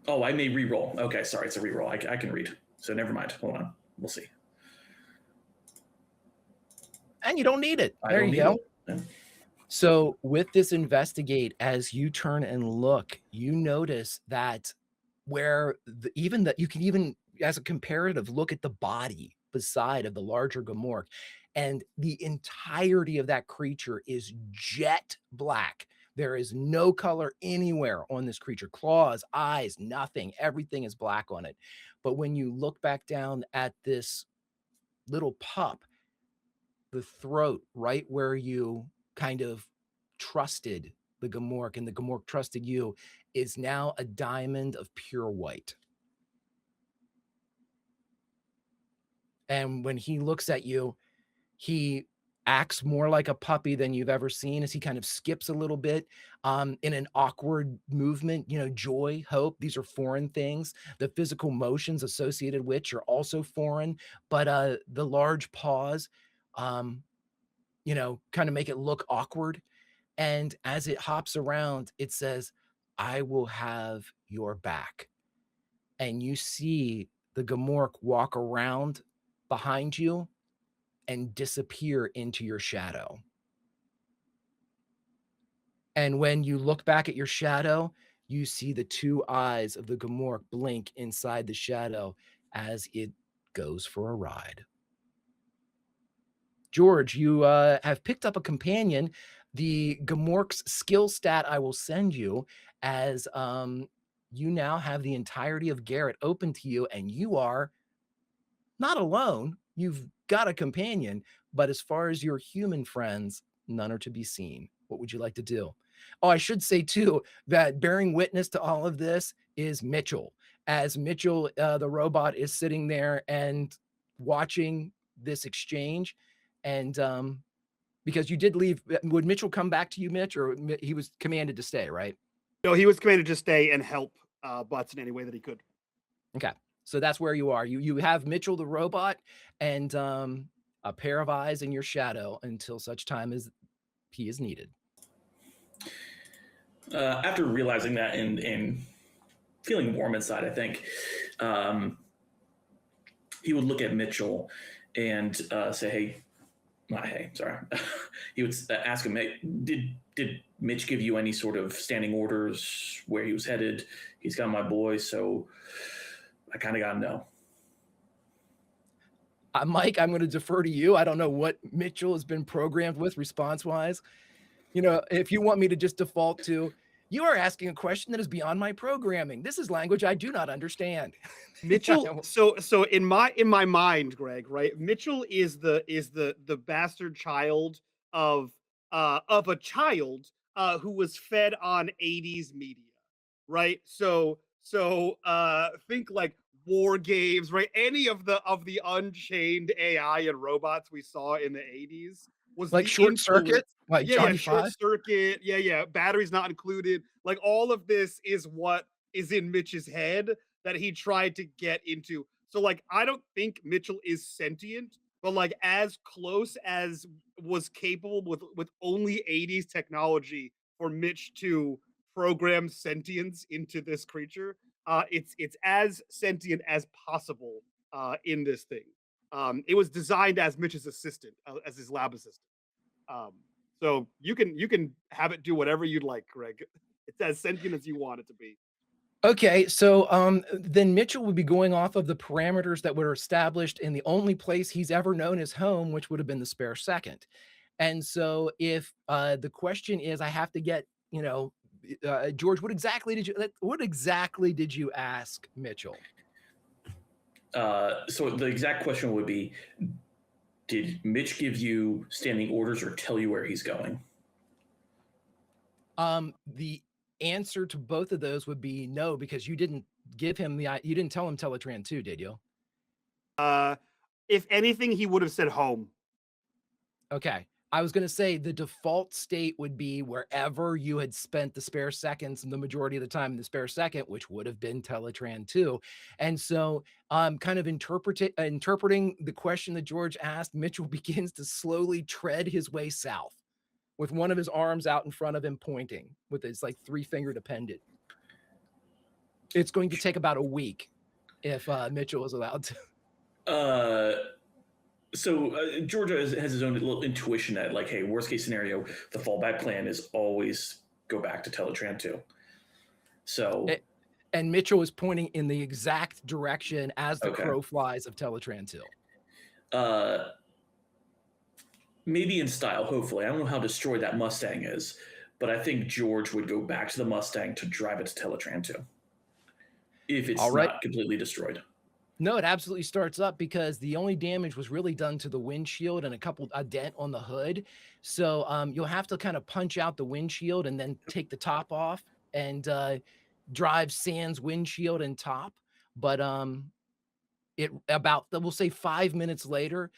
Oh, I may re-roll. Okay, sorry, it's a re-roll. I can read. So never mind. Hold on. We'll see. And you don't need it. I There don't you need go. it. Yeah. So with this investigate, as you turn and look, you notice that where you can even, as a comparative, look at the body beside of the larger Gamork, and the entirety of that creature is jet black. There is no color anywhere on this creature. Claws, eyes, nothing. Everything is black on it. But when you look back down at this little pup, the throat, right where you kind of trusted the Gamork and the Gamork trusted you, is now a diamond of pure white. And when he looks at you, he acts more like a puppy than you've ever seen, as he kind of skips a little bit in an awkward movement. Joy, hope, these are foreign things. The physical motions associated which are also foreign, but the large paws, kind of make it look awkward. And as it hops around, it says, "I will have your back." And you see the Gamork walk around behind you and disappear into your shadow. And when you look back at your shadow, you see the two eyes of the Gamork blink inside the shadow as it goes for a ride. George, you have picked up a companion. The Gamork's skill stat I will send you, as you now have the entirety of Garrett open to you, and you are not alone. You've got a companion, but as far as your human friends, none are to be seen. What would you like to do? Oh, I should say too that bearing witness to all of this is Mitchell. As Mitchell, the robot, is sitting there and watching this exchange, and because you did leave, would Mitchell come back to you, Mitch, or he was commanded to stay, right? No, he was commanded to stay and help Butts in any way that he could. Okay, so that's where you are. You have Mitchell the robot and a pair of eyes in your shadow until such time as he is needed. After realizing that and feeling warm inside, I think he would look at Mitchell and say, "Hey, not hey, sorry." He would ask him, "Hey, did Mitch give you any sort of standing orders where he was headed? He's got my boy, so I kind of got to know." Mike, I'm going to defer to you. I don't know what Mitchell has been programmed with response-wise. If you want me to just default to, "You are asking a question that is beyond my programming. This is language I do not understand." Mitchell, so in my mind, Greg, right? Mitchell is the bastard child of a child who was fed on 80s media, right? So think like war games, right? Any of the unchained AI and robots we saw in the 80s was like the Short influence. Circuit, like Johnny Short Five. Circuit, batteries not included. Like all of this is what is in Mitch's head that he tried to get into. So like I don't think Mitchell is sentient, but like as close as was capable with only 80s technology for Mitch to program sentience into this creature. It's as sentient as possible in this thing. It was designed as Mitch's assistant, as his lab assistant. So you can have it do whatever you'd like, Greg. It's as sentient as you want it to be. Okay, so then Mitchell would be going off of the parameters that were established in the only place he's ever known as home, which would have been the spare second. And so if the question is, I have to get, George, what exactly did you ask Mitchell? So the exact question would be, did Mitch give you standing orders or tell you where he's going? The answer to both of those would be no, because you didn't give him you didn't tell him Teletran 2, did you? If anything, he would have said home. Okay. I was going to say the default state would be wherever you had spent the spare seconds and the majority of the time in the spare second, which would have been Teletran 2. And so kind of interpreting the question that George asked, Mitchell begins to slowly tread his way south with one of his arms out in front of him pointing with his like 3-fingered appendage. It's going to take about a week if Mitchell is allowed to. So Georgia has his own little intuition that, like, hey, worst case scenario, the fallback plan is always go back to Teletran 2. So, and Mitchell is pointing in the exact direction as the crow flies of Teletran 2. Maybe in style, hopefully. I don't know how destroyed that Mustang is, but I think George would go back to the Mustang to drive it to Teletran 2. If it's not completely destroyed. No, it absolutely starts up because the only damage was really done to the windshield and a dent on the hood. So you'll have to kind of punch out the windshield and then take the top off and drive sans windshield and top. But we'll say 5 minutes later,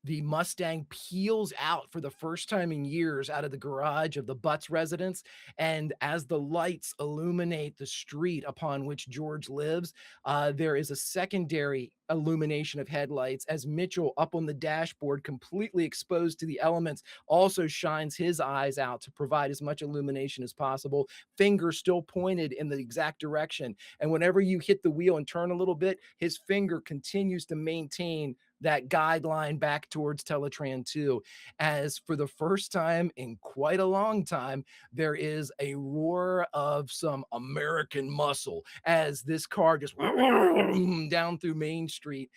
the Mustang peels out for the first time in years out of the garage of the Butts residence. And as the lights illuminate the street upon which George lives, there is a secondary illumination of headlights as Mitchell, up on the dashboard, completely exposed to the elements, also shines his eyes out to provide as much illumination as possible, finger still pointed in the exact direction. And whenever you hit the wheel and turn a little bit, his finger continues to maintain that guideline back towards Teletran 2, as for the first time in quite a long time, there is a roar of some American muscle as this car just down through Main Street.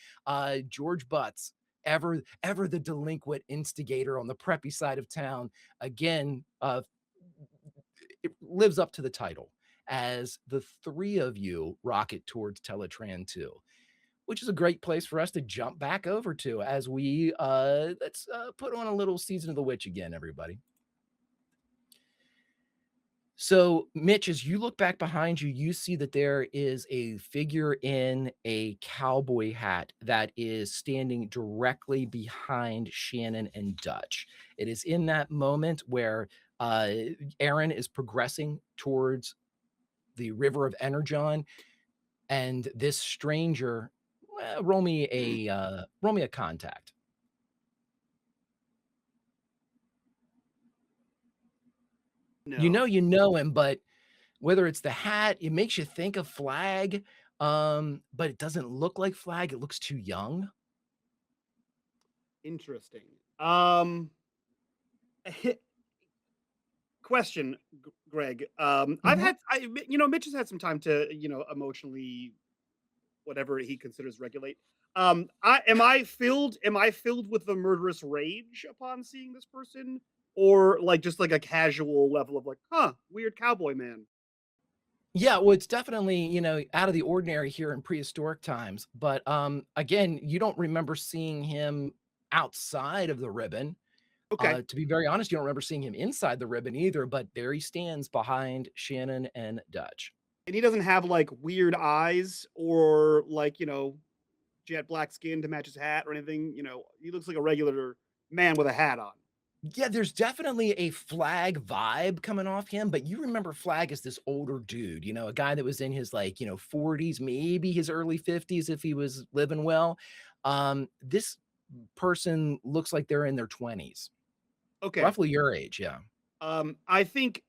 George Butts, ever the delinquent instigator on the preppy side of town, again, it lives up to the title as the three of you rocket towards Teletran 2. Which is a great place for us to jump back over to as we let's put on a little Season of the Witch again, everybody. So, Mitch, as you look back behind you, you see that there is a figure in a cowboy hat that is standing directly behind Shannon and Dutch. It is in that moment where Aaron is progressing towards the river of Energon, and this stranger, roll me a contact. No. You know him, but whether it's the hat, it makes you think of Flag, but it doesn't look like Flag. It looks too young. Interesting. Question, Greg. Mitch has had some time to, emotionally, whatever he considers, regulate. Am I filled with the murderous rage upon seeing this person, or like just like a casual level of like, weird cowboy man? Yeah, well, it's definitely, out of the ordinary here in prehistoric times. But again, you don't remember seeing him outside of the ribbon. Okay. To be very honest, you don't remember seeing him inside the ribbon either, but there he stands behind Shannon and Dutch. And he doesn't have like weird eyes or like, jet black skin to match his hat or anything. He looks like a regular man with a hat on. Yeah, there's definitely a Flag vibe coming off him, but you remember Flag as this older dude, a guy that was in his 40s, maybe his early 50s if he was living well. This person looks like they're in their 20s. Okay. Roughly your age, yeah. I think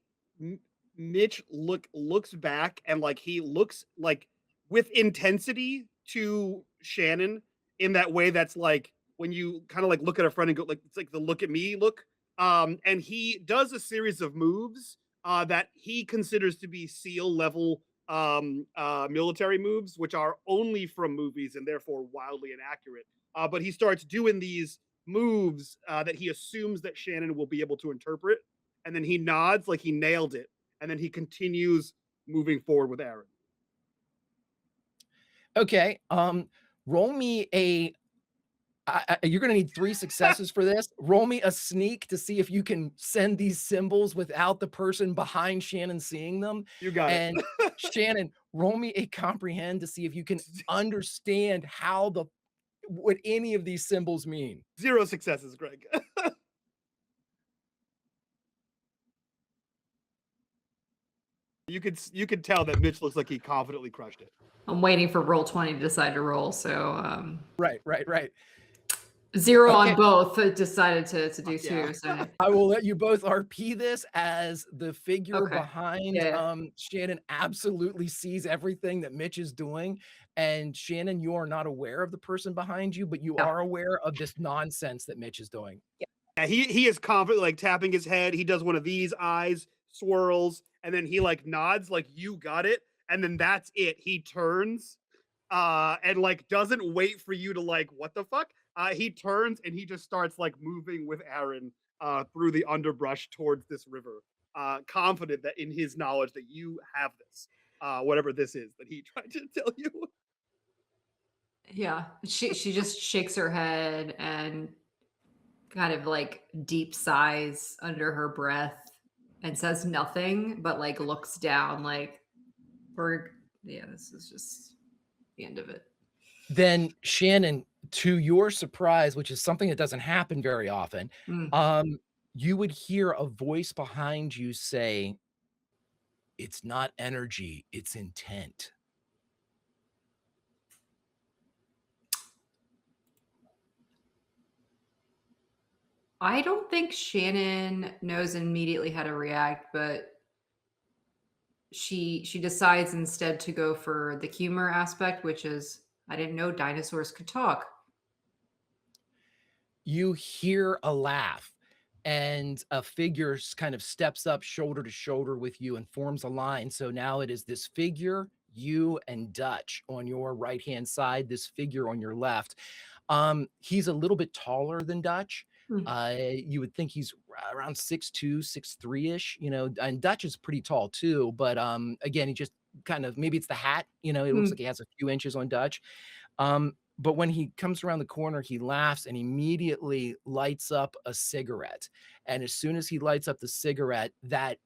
Mitch looks back and like he looks like with intensity to Shannon in that way that's like when you kind of like look at a friend and go like it's like the look at me look. And he does a series of moves that he considers to be SEAL level military moves, which are only from movies and therefore wildly inaccurate. But he starts doing these moves that he assumes that Shannon will be able to interpret, and then he nods like he nailed it, and then he continues moving forward with Aaron. Okay, roll me a you're going to need 3 successes for this. Roll me a sneak to see if you can send these symbols without the person behind Shannon seeing them. You got and it. Shannon, roll me a comprehend to see if you can understand what any of these symbols mean. 0 successes, Greg. You could tell that Mitch looks like he confidently crushed it. I'm waiting for roll 20 to decide to roll. So Right. 0 Okay. on both. Decided to do Yeah. 2. So I will let you both RP this as the figure Okay. behind Yeah. Shannon absolutely sees everything that Mitch is doing. And Shannon, you are not aware of the person behind you, but you Yeah. are aware of this nonsense that Mitch is doing. Yeah, he is confident, like tapping his head. He does one of these eyes swirls, and then he like nods, like you got it, and then that's it. He turns, and like doesn't wait for you to like what the fuck. He turns and he just starts like moving with Aaron through the underbrush towards this river, confident that in his knowledge that you have this, whatever this is that he tried to tell you. Yeah. She just shakes her head and kind of like deep sighs under her breath and says nothing, but like looks down like this is just the end of it. Then Shannon, To your surprise, which is something that doesn't happen very often, Mm. you would hear a voice behind you say, "It's not energy, it's intent." I don't think Shannon knows immediately how to react, but she decides instead to go for the humor aspect, which is, I didn't know dinosaurs could talk. You hear a laugh, and a figure kind of steps up shoulder to shoulder with you and forms a line. So now it is this figure, you and Dutch on your right hand side, this figure on your left. He's a little bit taller than Dutch. Hmm. You would think he's around 6'2", 6'3" ish, and Dutch is pretty tall too, but again, he just kind of, maybe it's the hat, it looks Hmm. like he has a few inches on Dutch. But when he comes around the corner, he laughs and immediately lights up a cigarette. And as soon as he lights up the cigarette, that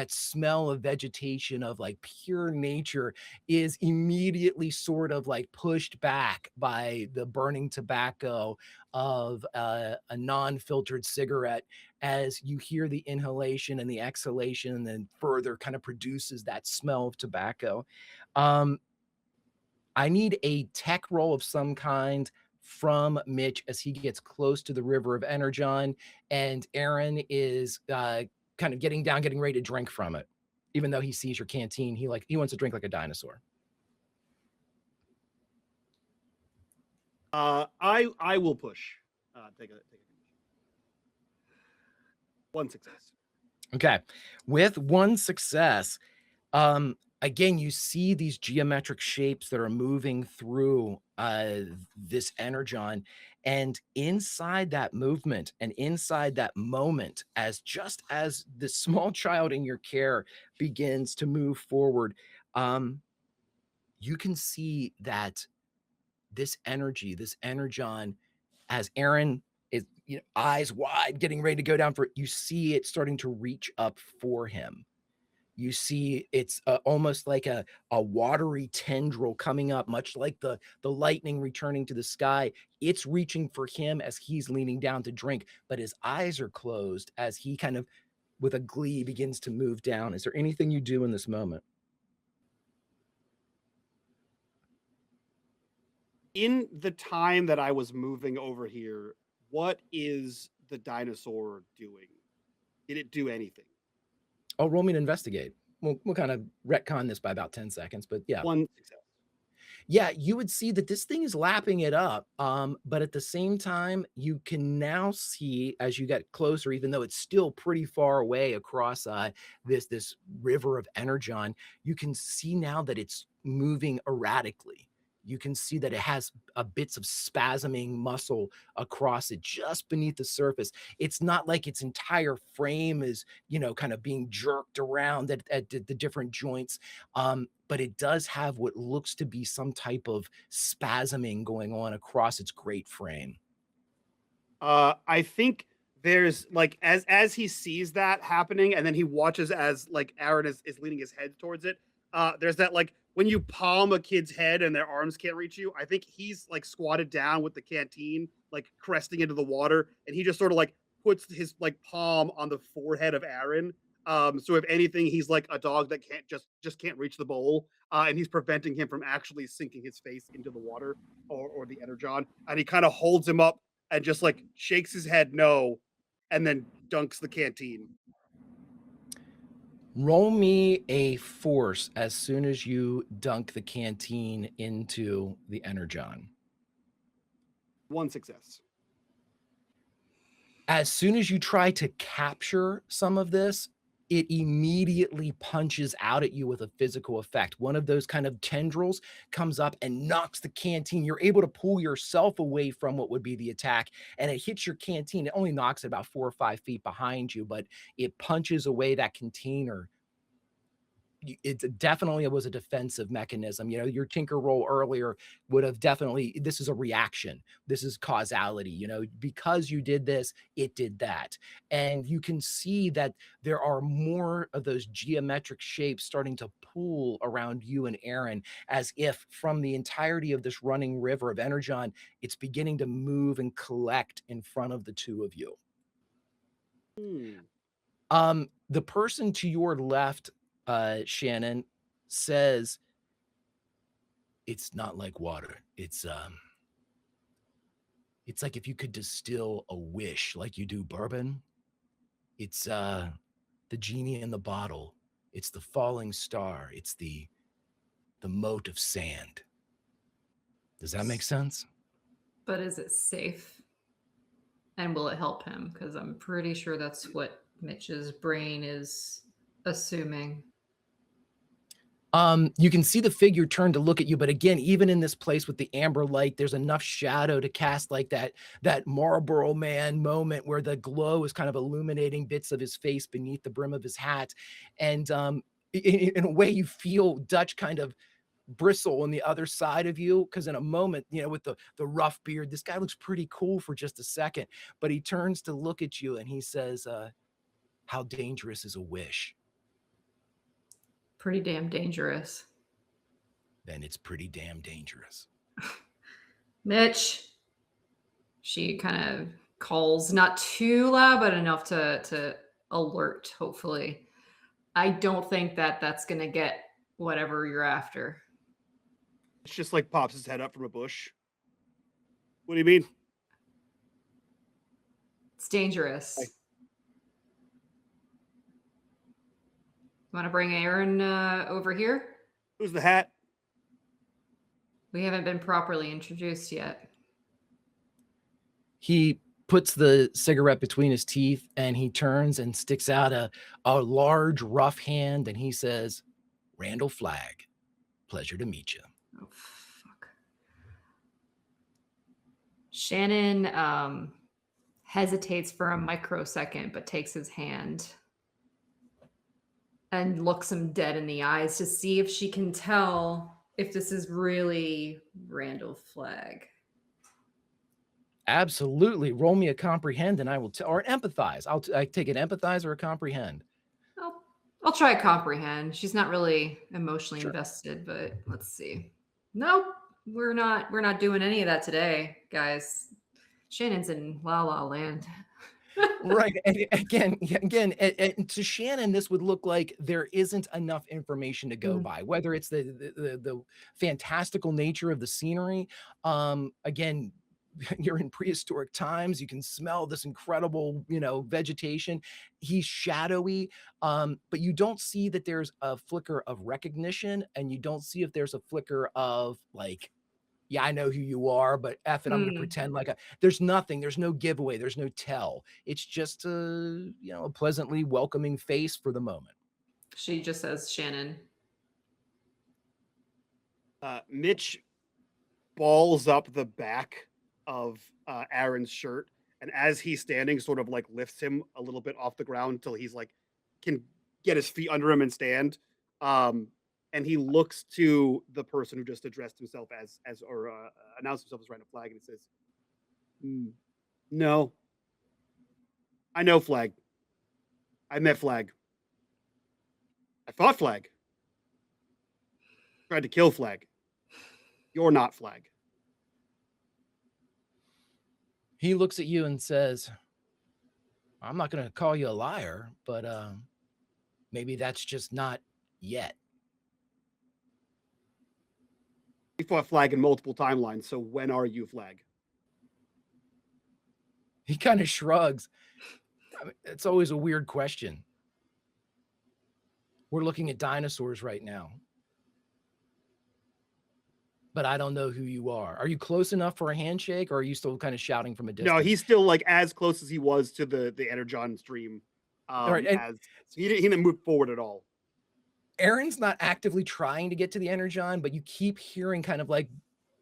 smell of vegetation, of like pure nature, is immediately sort of like pushed back by the burning tobacco of a non-filtered cigarette, as you hear the inhalation and the exhalation, and then further kind of produces that smell of tobacco. Um, I need a tech roll of some kind from Mitch as he gets close to the river of Energon, and Aaron is kind of getting down, getting ready to drink from it. Even though he sees your canteen, he wants to drink like a dinosaur. I will push. Take a one success. Okay, with one success, again, you see these geometric shapes that are moving through this energon, and inside that movement and inside that moment, as just as the small child in your care begins to move forward, you can see that this energy, this energon, as Aaron is, eyes wide, getting ready to go down for it, you see it starting to reach up for him. You see it's almost like a watery tendril coming up, much like the lightning returning to the sky. It's reaching for him as he's leaning down to drink, but his eyes are closed as he kind of, with a glee, begins to move down. Is there anything you do in this moment? In the time that I was moving over here, what is the dinosaur doing? Did it do anything? Oh, roll me to investigate. We'll kind of retcon this by about 10 seconds, but yeah. One success. Yeah, you would see that this thing is lapping it up. But at the same time, you can now see as you get closer, even though it's still pretty far away across this river of energon, you can see now that it's moving erratically. You can see that it has bits of spasming muscle across it just beneath the surface. It's not like its entire frame is, kind of being jerked around at the different joints. But it does have what looks to be some type of spasming going on across its great frame. I think there's like as he sees that happening, and then he watches as like Aaron is leaning his head towards it. There's that like when you palm a kid's head and their arms can't reach you. I think he's like squatted down with the canteen, like cresting into the water, and he just sort of like puts his like palm on the forehead of Aaron. So if anything, he's like a dog that can't just can't reach the bowl, and he's preventing him from actually sinking his face into the water or the energon. And he kind of holds him up and just like shakes his head no, and then dunks the canteen. Roll me a force as soon as you dunk the canteen into the energon. One success. As soon as you try to capture some of this, it immediately punches out at you with a physical effect. One of those kind of tendrils comes up and knocks the canteen. You're able to pull yourself away from what would be the attack, and it hits your canteen. It only knocks it about 4 or 5 feet behind you, but it punches away that container. it definitely was a defensive mechanism. You know, your tinker roll earlier would have definitely, this is a reaction. This is causality, you know, because you did this, it did that. And you can see that there are more of those geometric shapes starting to pool around you and Aaron, as if from the entirety of this running river of Energon, it's beginning to move and collect in front of the two of you. The person to your left, Shannon, says, it's not like water. It's like if you could distill a wish like you do bourbon. It's the genie in the bottle. It's the falling star. It's the moat of sand. Does that make sense? But is it safe? And will it help him? Because I'm pretty sure that's what Mitch's brain is assuming. You can see the figure turn to look at you, but again, even in this place with the amber light, there's enough shadow to cast like that Marlboro Man moment where the glow is kind of illuminating bits of his face beneath the brim of his hat. And in a way, you feel Dutch kind of bristle on the other side of you, because in a moment, you know, with the rough beard, this guy looks pretty cool for just a second, but he turns to look at you and he says, how dangerous is a wish? Pretty damn dangerous. Then it's pretty damn dangerous. Mitch, she kind of calls, not too loud, but enough to alert, hopefully. I don't think that's going to get whatever you're after. It's just like pops his head up from a bush. What do you mean? It's dangerous. Want to bring Aaron over here? Who's the hat? We haven't been properly introduced yet. He puts the cigarette between his teeth and he turns and sticks out a large, rough hand and he says, Randall Flagg, pleasure to meet you. Oh, fuck. Shannon hesitates for a microsecond, but takes his hand and looks him dead in the eyes to see if she can tell if this is really Randall Flagg. Absolutely. Roll me a comprehend and I will tell, or an empathize. I take an empathize or a comprehend. I'll try a comprehend. She's not really emotionally Sure. invested, but let's see. Nope, we're not doing any of that today, guys. Shannon's in La La Land. Right. And again, and to Shannon, this would look like there isn't enough information to go by, whether it's the fantastical nature of the scenery. Again, you're in prehistoric times. You can smell this incredible, you know, vegetation. He's shadowy, but you don't see that there's a flicker of recognition, and you don't see if there's a flicker of like, yeah, I know who you are, but F it, I'm going to pretend like there's nothing. There's no giveaway. There's no tell. It's just a pleasantly welcoming face for the moment. She just says Shannon. Mitch balls up the back of Aaron's shirt, and as he's standing, sort of like lifts him a little bit off the ground till he's like can get his feet under him and stand. And he looks to the person who just addressed himself as announced himself as Randall Flagg, and he says, "No, I know Flagg. I met Flagg. I fought Flagg. Tried to kill Flagg. You're not Flagg." He looks at you and says, I'm not going to call you a liar, but maybe that's just not yet. We fought Flagg in multiple timelines, so when are you Flagg? He kind of shrugs. I mean, it's always a weird question. We're looking at dinosaurs right now, but I don't know who you are. Are you close enough for a handshake, or are you still kind of shouting from a distance? No, he's still like as close as he was to the Energon stream. Right, as he didn't move forward at all. Aaron's not actively trying to get to the Energon, but you keep hearing kind of like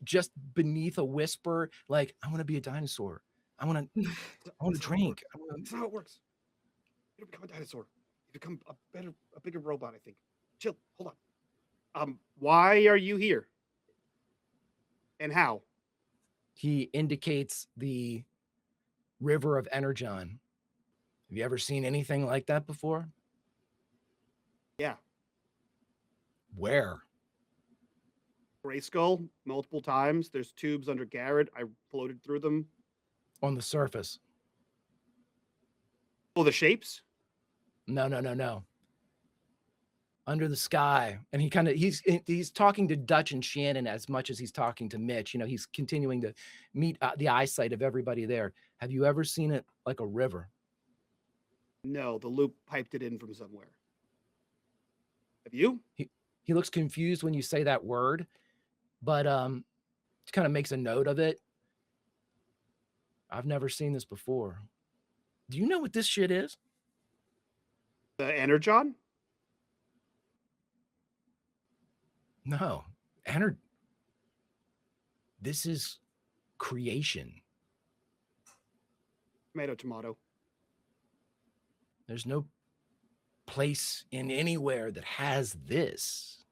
just beneath a whisper, like, I want to be a dinosaur. I want to drink. That's not how it works. You don't become a dinosaur. You become a bigger robot, I think. chill. Hold on. Why are you here? And how? He indicates the river of Energon. Have you ever seen anything like that before? Yeah. Where? Grayskull multiple times. There's tubes under Garrett. I floated through them. On the surface? Oh, the shapes? No. Under the sky. And he's talking to Dutch and Shannon as much as he's talking to Mitch. You know, he's continuing to meet the eyesight of everybody there. Have you ever seen it like a river? No, the loop piped it in from somewhere. Have you? He looks confused when you say that word, but kind of makes a note of it. I've never seen this before. Do you know what this shit is? The Energon? No. This is creation. Tomato. There's no place in anywhere that has this.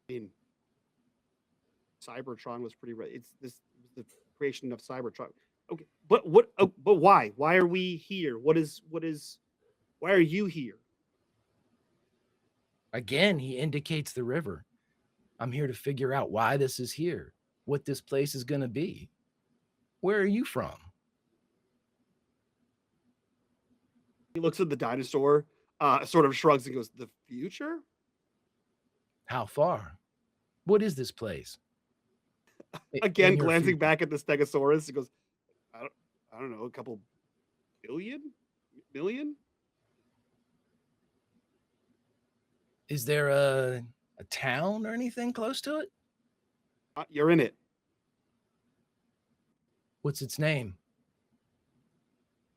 I mean, Cybertron was pretty. It's the creation of Cybertron. Okay, but what? Oh, but why? Why are we here? What is? Why are you here? Again, he indicates the river. I'm here to figure out why this is here, what this place is going to be. Where are you from? He looks at the dinosaur, sort of shrugs and goes, "The future." How far? What is this place? Again, glancing back at the Stegosaurus, he goes, I don't know, a couple million? Is there a town or anything close to it? You're in it. What's its name?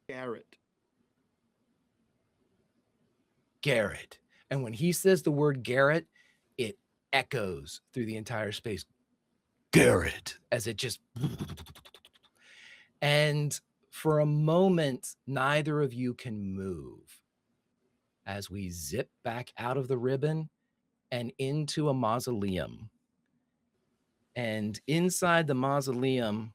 Garrett. And when he says the word Garrett, it echoes through the entire space. Garrett, as it just... And for a moment, neither of you can move as we zip back out of the ribbon and into a mausoleum. And inside the mausoleum,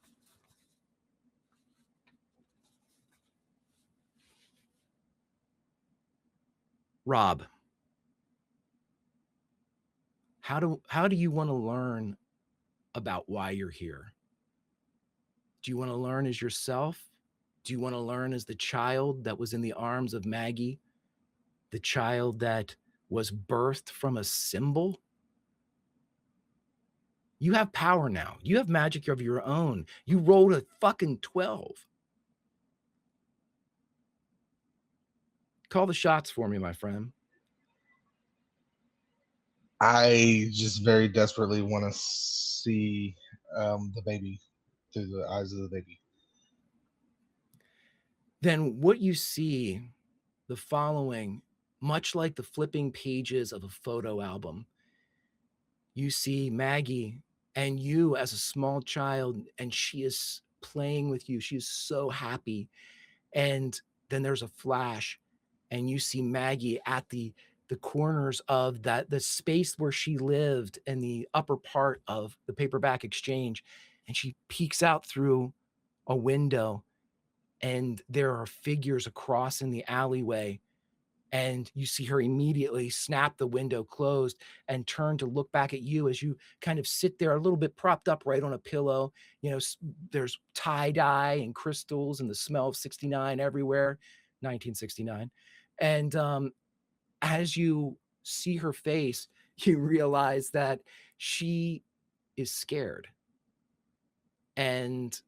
Rob, how do you want to learn about why you're here? Do you want to learn as yourself? Do you want to learn as the child that was in the arms of Maggie? The child that was birthed from a symbol? You have power now. You have magic of your own. You rolled a fucking 12. Call the shots for me, my friend. I just very desperately want to see the baby through the eyes of the baby. Then what you see, the following, much like the flipping pages of a photo album, you see Maggie and you as a small child, and she is playing with you. She is so happy. And then there's a flash, and you see Maggie at the corners of the space where she lived in the upper part of the paperback exchange. And she peeks out through a window, and there are figures across in the alleyway. And you see her immediately snap the window closed and turn to look back at you as you kind of sit there a little bit propped up right on a pillow. You know, there's tie-dye and crystals and the smell of 69 everywhere, 1969. And as you see her face, you realize that she is scared. And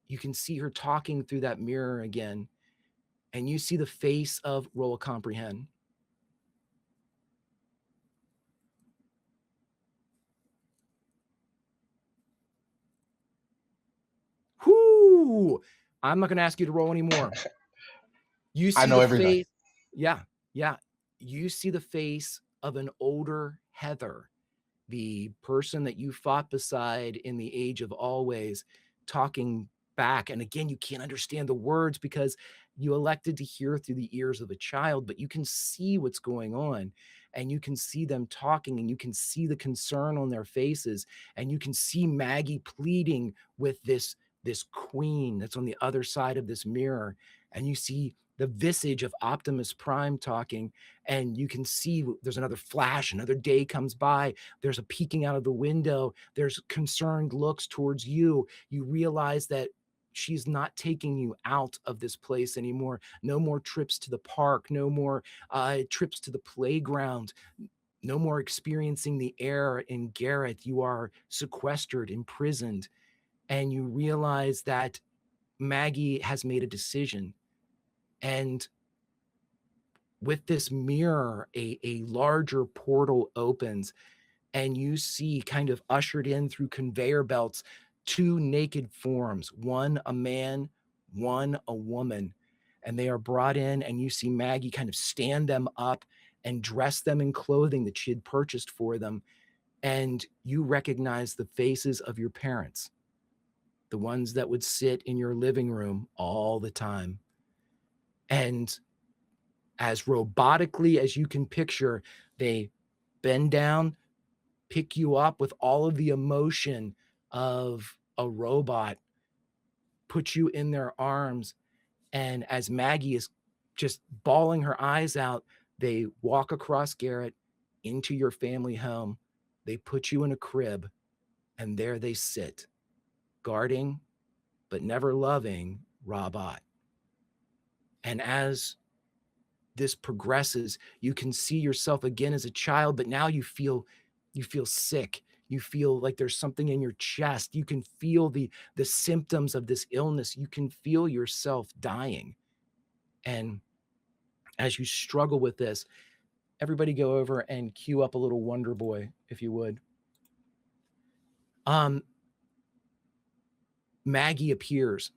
you can see her talking through that mirror again. And you see the face of roll a comprehend. Whoo! I'm not going to ask you to roll anymore. You see I know the everything. face. Yeah. You see the face of an older Heather, the person that you fought beside in the Age of Always, talking back. And again, you can't understand the words because you elected to hear through the ears of a child, but you can see what's going on, and you can see them talking, and you can see the concern on their faces, and you can see Maggie pleading with this queen that's on the other side of this mirror, and you see the visage of Optimus Prime talking, and you can see there's another flash, another day comes by, there's a peeking out of the window, there's concerned looks towards you. You realize that she's not taking you out of this place anymore. No more trips to the park, no more trips to the playground, no more experiencing the air in Garrett. You are sequestered, imprisoned, and you realize that Maggie has made a decision. And with this mirror, a larger portal opens, and you see, kind of ushered in through conveyor belts, two naked forms, one a man, one a woman. And they are brought in, and you see Maggie kind of stand them up and dress them in clothing that she had purchased for them. And you recognize the faces of your parents, the ones that would sit in your living room all the time. And as robotically as you can picture, they bend down, pick you up with all of the emotion of a robot, put you in their arms, and as Maggie is just bawling her eyes out, they walk across Garrett into your family home. They put you in a crib, and there they sit, guarding but never loving Robot. And as this progresses, you can see yourself again as a child, but now you feel sick. You feel like there's something in your chest. You can feel the symptoms of this illness. You can feel yourself dying. And as you struggle with this, everybody go over and cue up a little Wonder Boy, if you would. Maggie appears,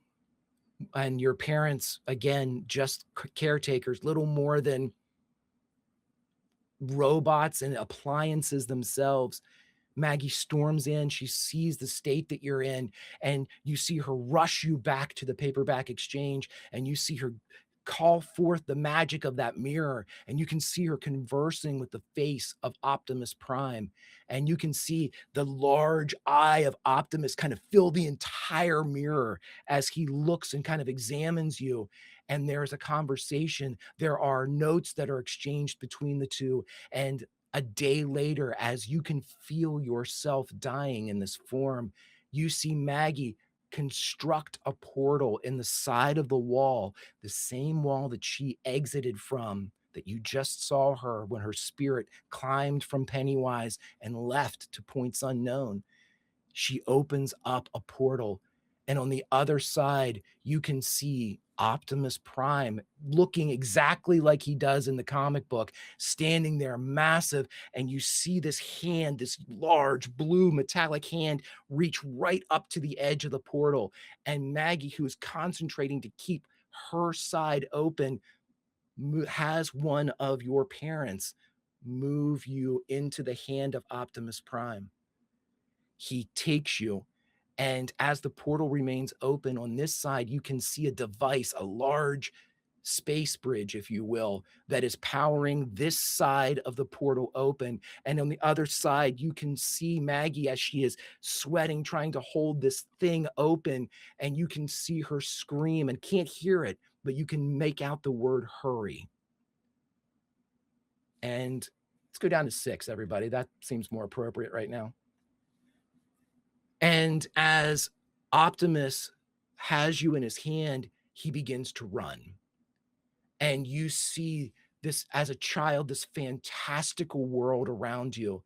and your parents, again, just caretakers, little more than robots and appliances themselves. Maggie storms in. She sees the state that you're in, and you see her rush you back to the paperback exchange, and you see her call forth the magic of that mirror, and you can see her conversing with the face of Optimus Prime, and you can see the large eye of Optimus kind of fill the entire mirror as he looks and kind of examines you. And there's a conversation. There are notes that are exchanged between the two, and a day later, as you can feel yourself dying in this form, you see Maggie construct a portal in the side of the wall, the same wall that she exited from, that you just saw her when her spirit climbed from Pennywise and left to points unknown. She opens up a portal, and on the other side, you can see Optimus Prime looking exactly like he does in the comic book, standing there massive, and you see this hand, this large blue metallic hand, reach right up to the edge of the portal. And Maggie, who is concentrating to keep her side open, has one of your parents move you into the hand of Optimus Prime. He takes you, and as the portal remains open on this side, you can see a device, a large space bridge, if you will, that is powering this side of the portal open. And on the other side, you can see Maggie as she is sweating, trying to hold this thing open, and you can see her scream, and can't hear it, but you can make out the word hurry. And let's go down to 6, everybody. That seems more appropriate right now. And as Optimus has you in his hand, he begins to run. And you see this, as a child, this fantastical world around you,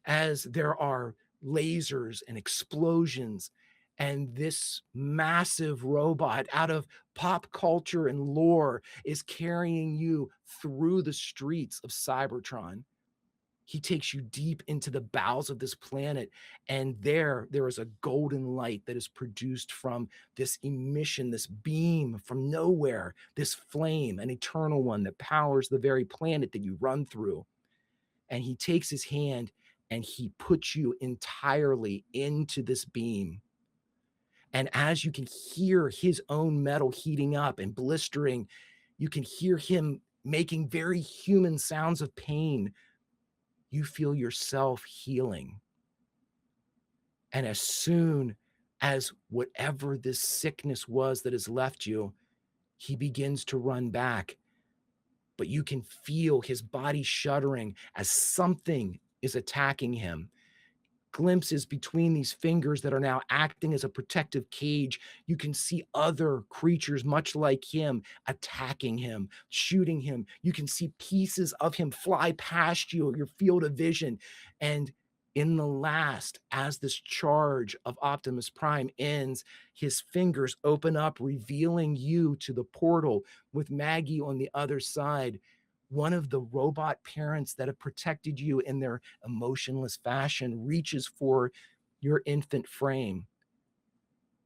as there are lasers and explosions, and this massive robot out of pop culture and lore is carrying you through the streets of Cybertron. He takes you deep into the bowels of this planet, and there is a golden light that is produced from this emission, this beam from nowhere, this flame, an eternal one that powers the very planet that you run through. And he takes his hand and he puts you entirely into this beam. And as you can hear his own metal heating up and blistering, you can hear him making very human sounds of pain. You feel yourself healing. And as soon as whatever this sickness was that has left you, he begins to run back. But you can feel his body shuddering as something is attacking him. Glimpses between these fingers that are now acting as a protective cage. You can see other creatures much like him attacking him, shooting him. You can see pieces of him fly past you, your field of vision. And in the last, as this charge of Optimus Prime ends, his fingers open up, revealing you to the portal with Maggie on the other side. One of the robot parents that have protected you in their emotionless fashion reaches for your infant frame.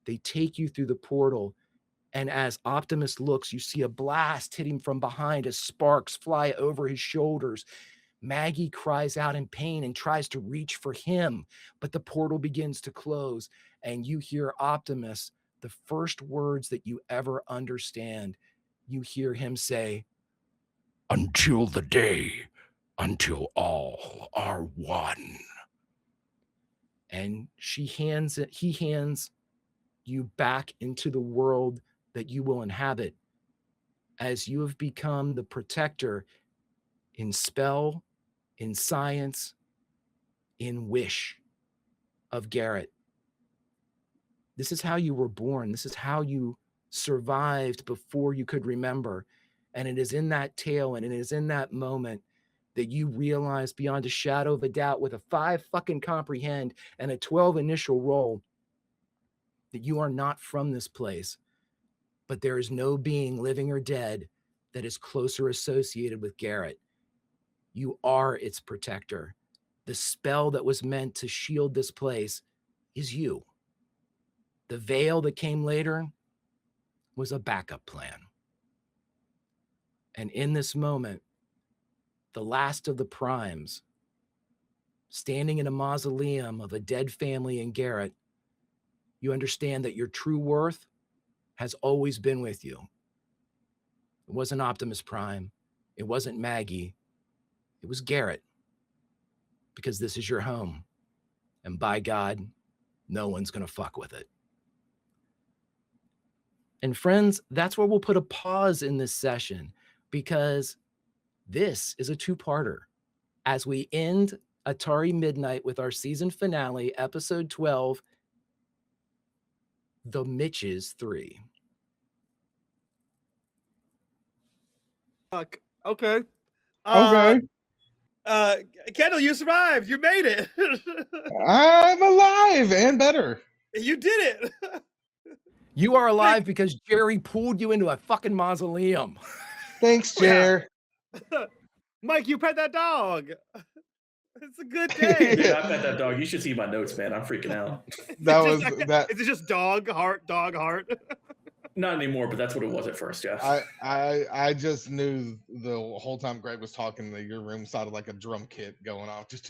They take you through the portal, and as Optimus looks, you see a blast hit him from behind as sparks fly over his shoulders. Maggie cries out in pain and tries to reach for him, but the portal begins to close, and you hear Optimus, the first words that you ever understand. You hear him say, "Until the day, until all are one." And he hands you back into the world that you will inhabit, as you have become the protector in spell, in science, in wish of Garrett. This is how you were born. This is how you survived before you could remember. And it is in that tale and it is in that moment that you realize beyond a shadow of a doubt, with a 5 fucking comprehend and a 12 initial roll, that you are not from this place, but there is no being, living or dead, that is closer associated with Garrett. You are its protector. The spell that was meant to shield this place is you. The veil that came later was a backup plan. And in this moment, the last of the primes, standing in a mausoleum of a dead family in Garrett, you understand that your true worth has always been with you. It wasn't Optimus Prime. It wasn't Maggie. It was Garrett. Because this is your home. And by God, no one's going to fuck with it. And friends, that's where we'll put a pause in this session, because this is a two-parter. As we end Atari Midnight with our season finale, episode 12, The Mitches 3. Fuck. Okay. Okay. Kendall, you survived. You made it. I'm alive and better. You did it. You are alive because Jerry pulled you into a fucking mausoleum. Thanks, Jer. Mike, you pet that dog. It's a good day. Yeah, I pet that dog. You should see my notes, man. I'm freaking out. That was that. Is it just dog heart? Not anymore, but that's what it was at first. Yeah. I just knew the whole time Greg was talking that your room sounded like a drum kit going off. Just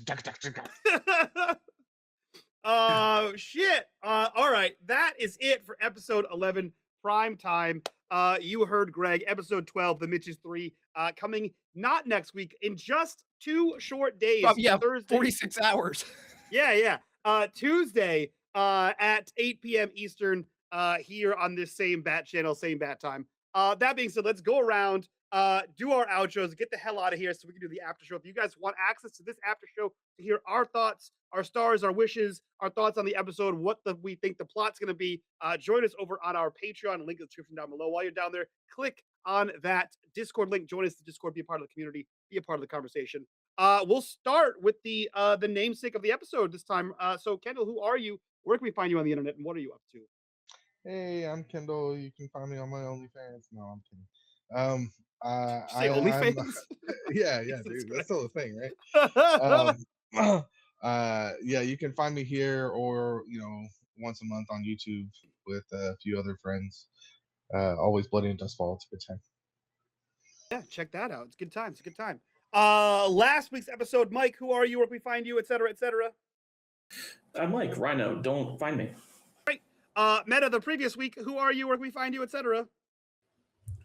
shit. All right, that is it for episode 11, prime time. You heard Greg. Episode 12, The Mitches 3, coming not next week, in just 2 short days. Yeah, Thursday. 46 hours. Yeah. Tuesday at 8 p.m. Eastern, here on this same bat channel, same bat time. That being said, let's go around, do our outros, get the hell out of here so we can do the after show. If you guys want access to this after show to hear our thoughts, our stars, our wishes, our thoughts on the episode, what we think the plot's going to be, join us over on our Patreon. Link in the description down below. While you're down there, click on that Discord link. Join us in the Discord. Be a part of the community. Be a part of the conversation. We'll start with the namesake of the episode this time. So, Kendall, who are you? Where can we find you on the internet, and what are you up to? Hey, I'm Kendall. You can find me on my OnlyFans. No, I'm kidding. Say OnlyFans? Yeah, dude, that's still a thing, right? Yeah, you can find me here, or once a month on YouTube with a few other friends. Always bloody and dustfall. It's a good time. Yeah, check that out. It's a good time. It's a good time. Last week's episode, Mike, who are you? Where can we find you? Et cetera, et cetera. I'm Mike Rhino. Don't find me. Meta, the previous week, who are you, where can we find you, etc.?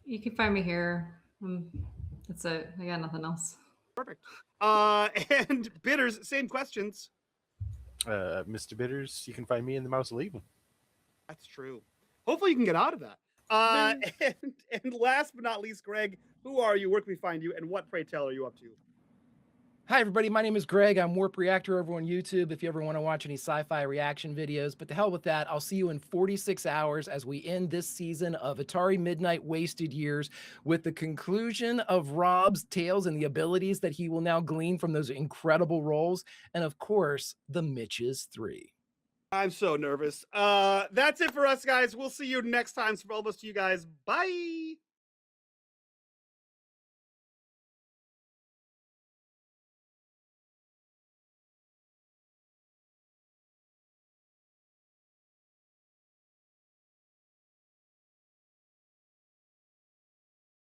You can find me here. That's it. I got nothing else. Perfect. And Bitters, same questions. Mr. Bitters, you can find me in the Mausoleum. That's true. Hopefully you can get out of that. And last but not least, Greg, who are you, where can we find you, and what, pray tell, are you up to? Hi, everybody. My name is Greg. I'm Warp Reactor over on YouTube if you ever want to watch any sci-fi reaction videos. But to hell with that, I'll see you in 46 hours as we end this season of Atari Midnight Wasted Years with the conclusion of Rob's tales and the abilities that he will now glean from those incredible roles. And of course, the Mitches 3. I'm so nervous. That's it for us, guys. We'll see you next time. So for all of us to you guys, bye.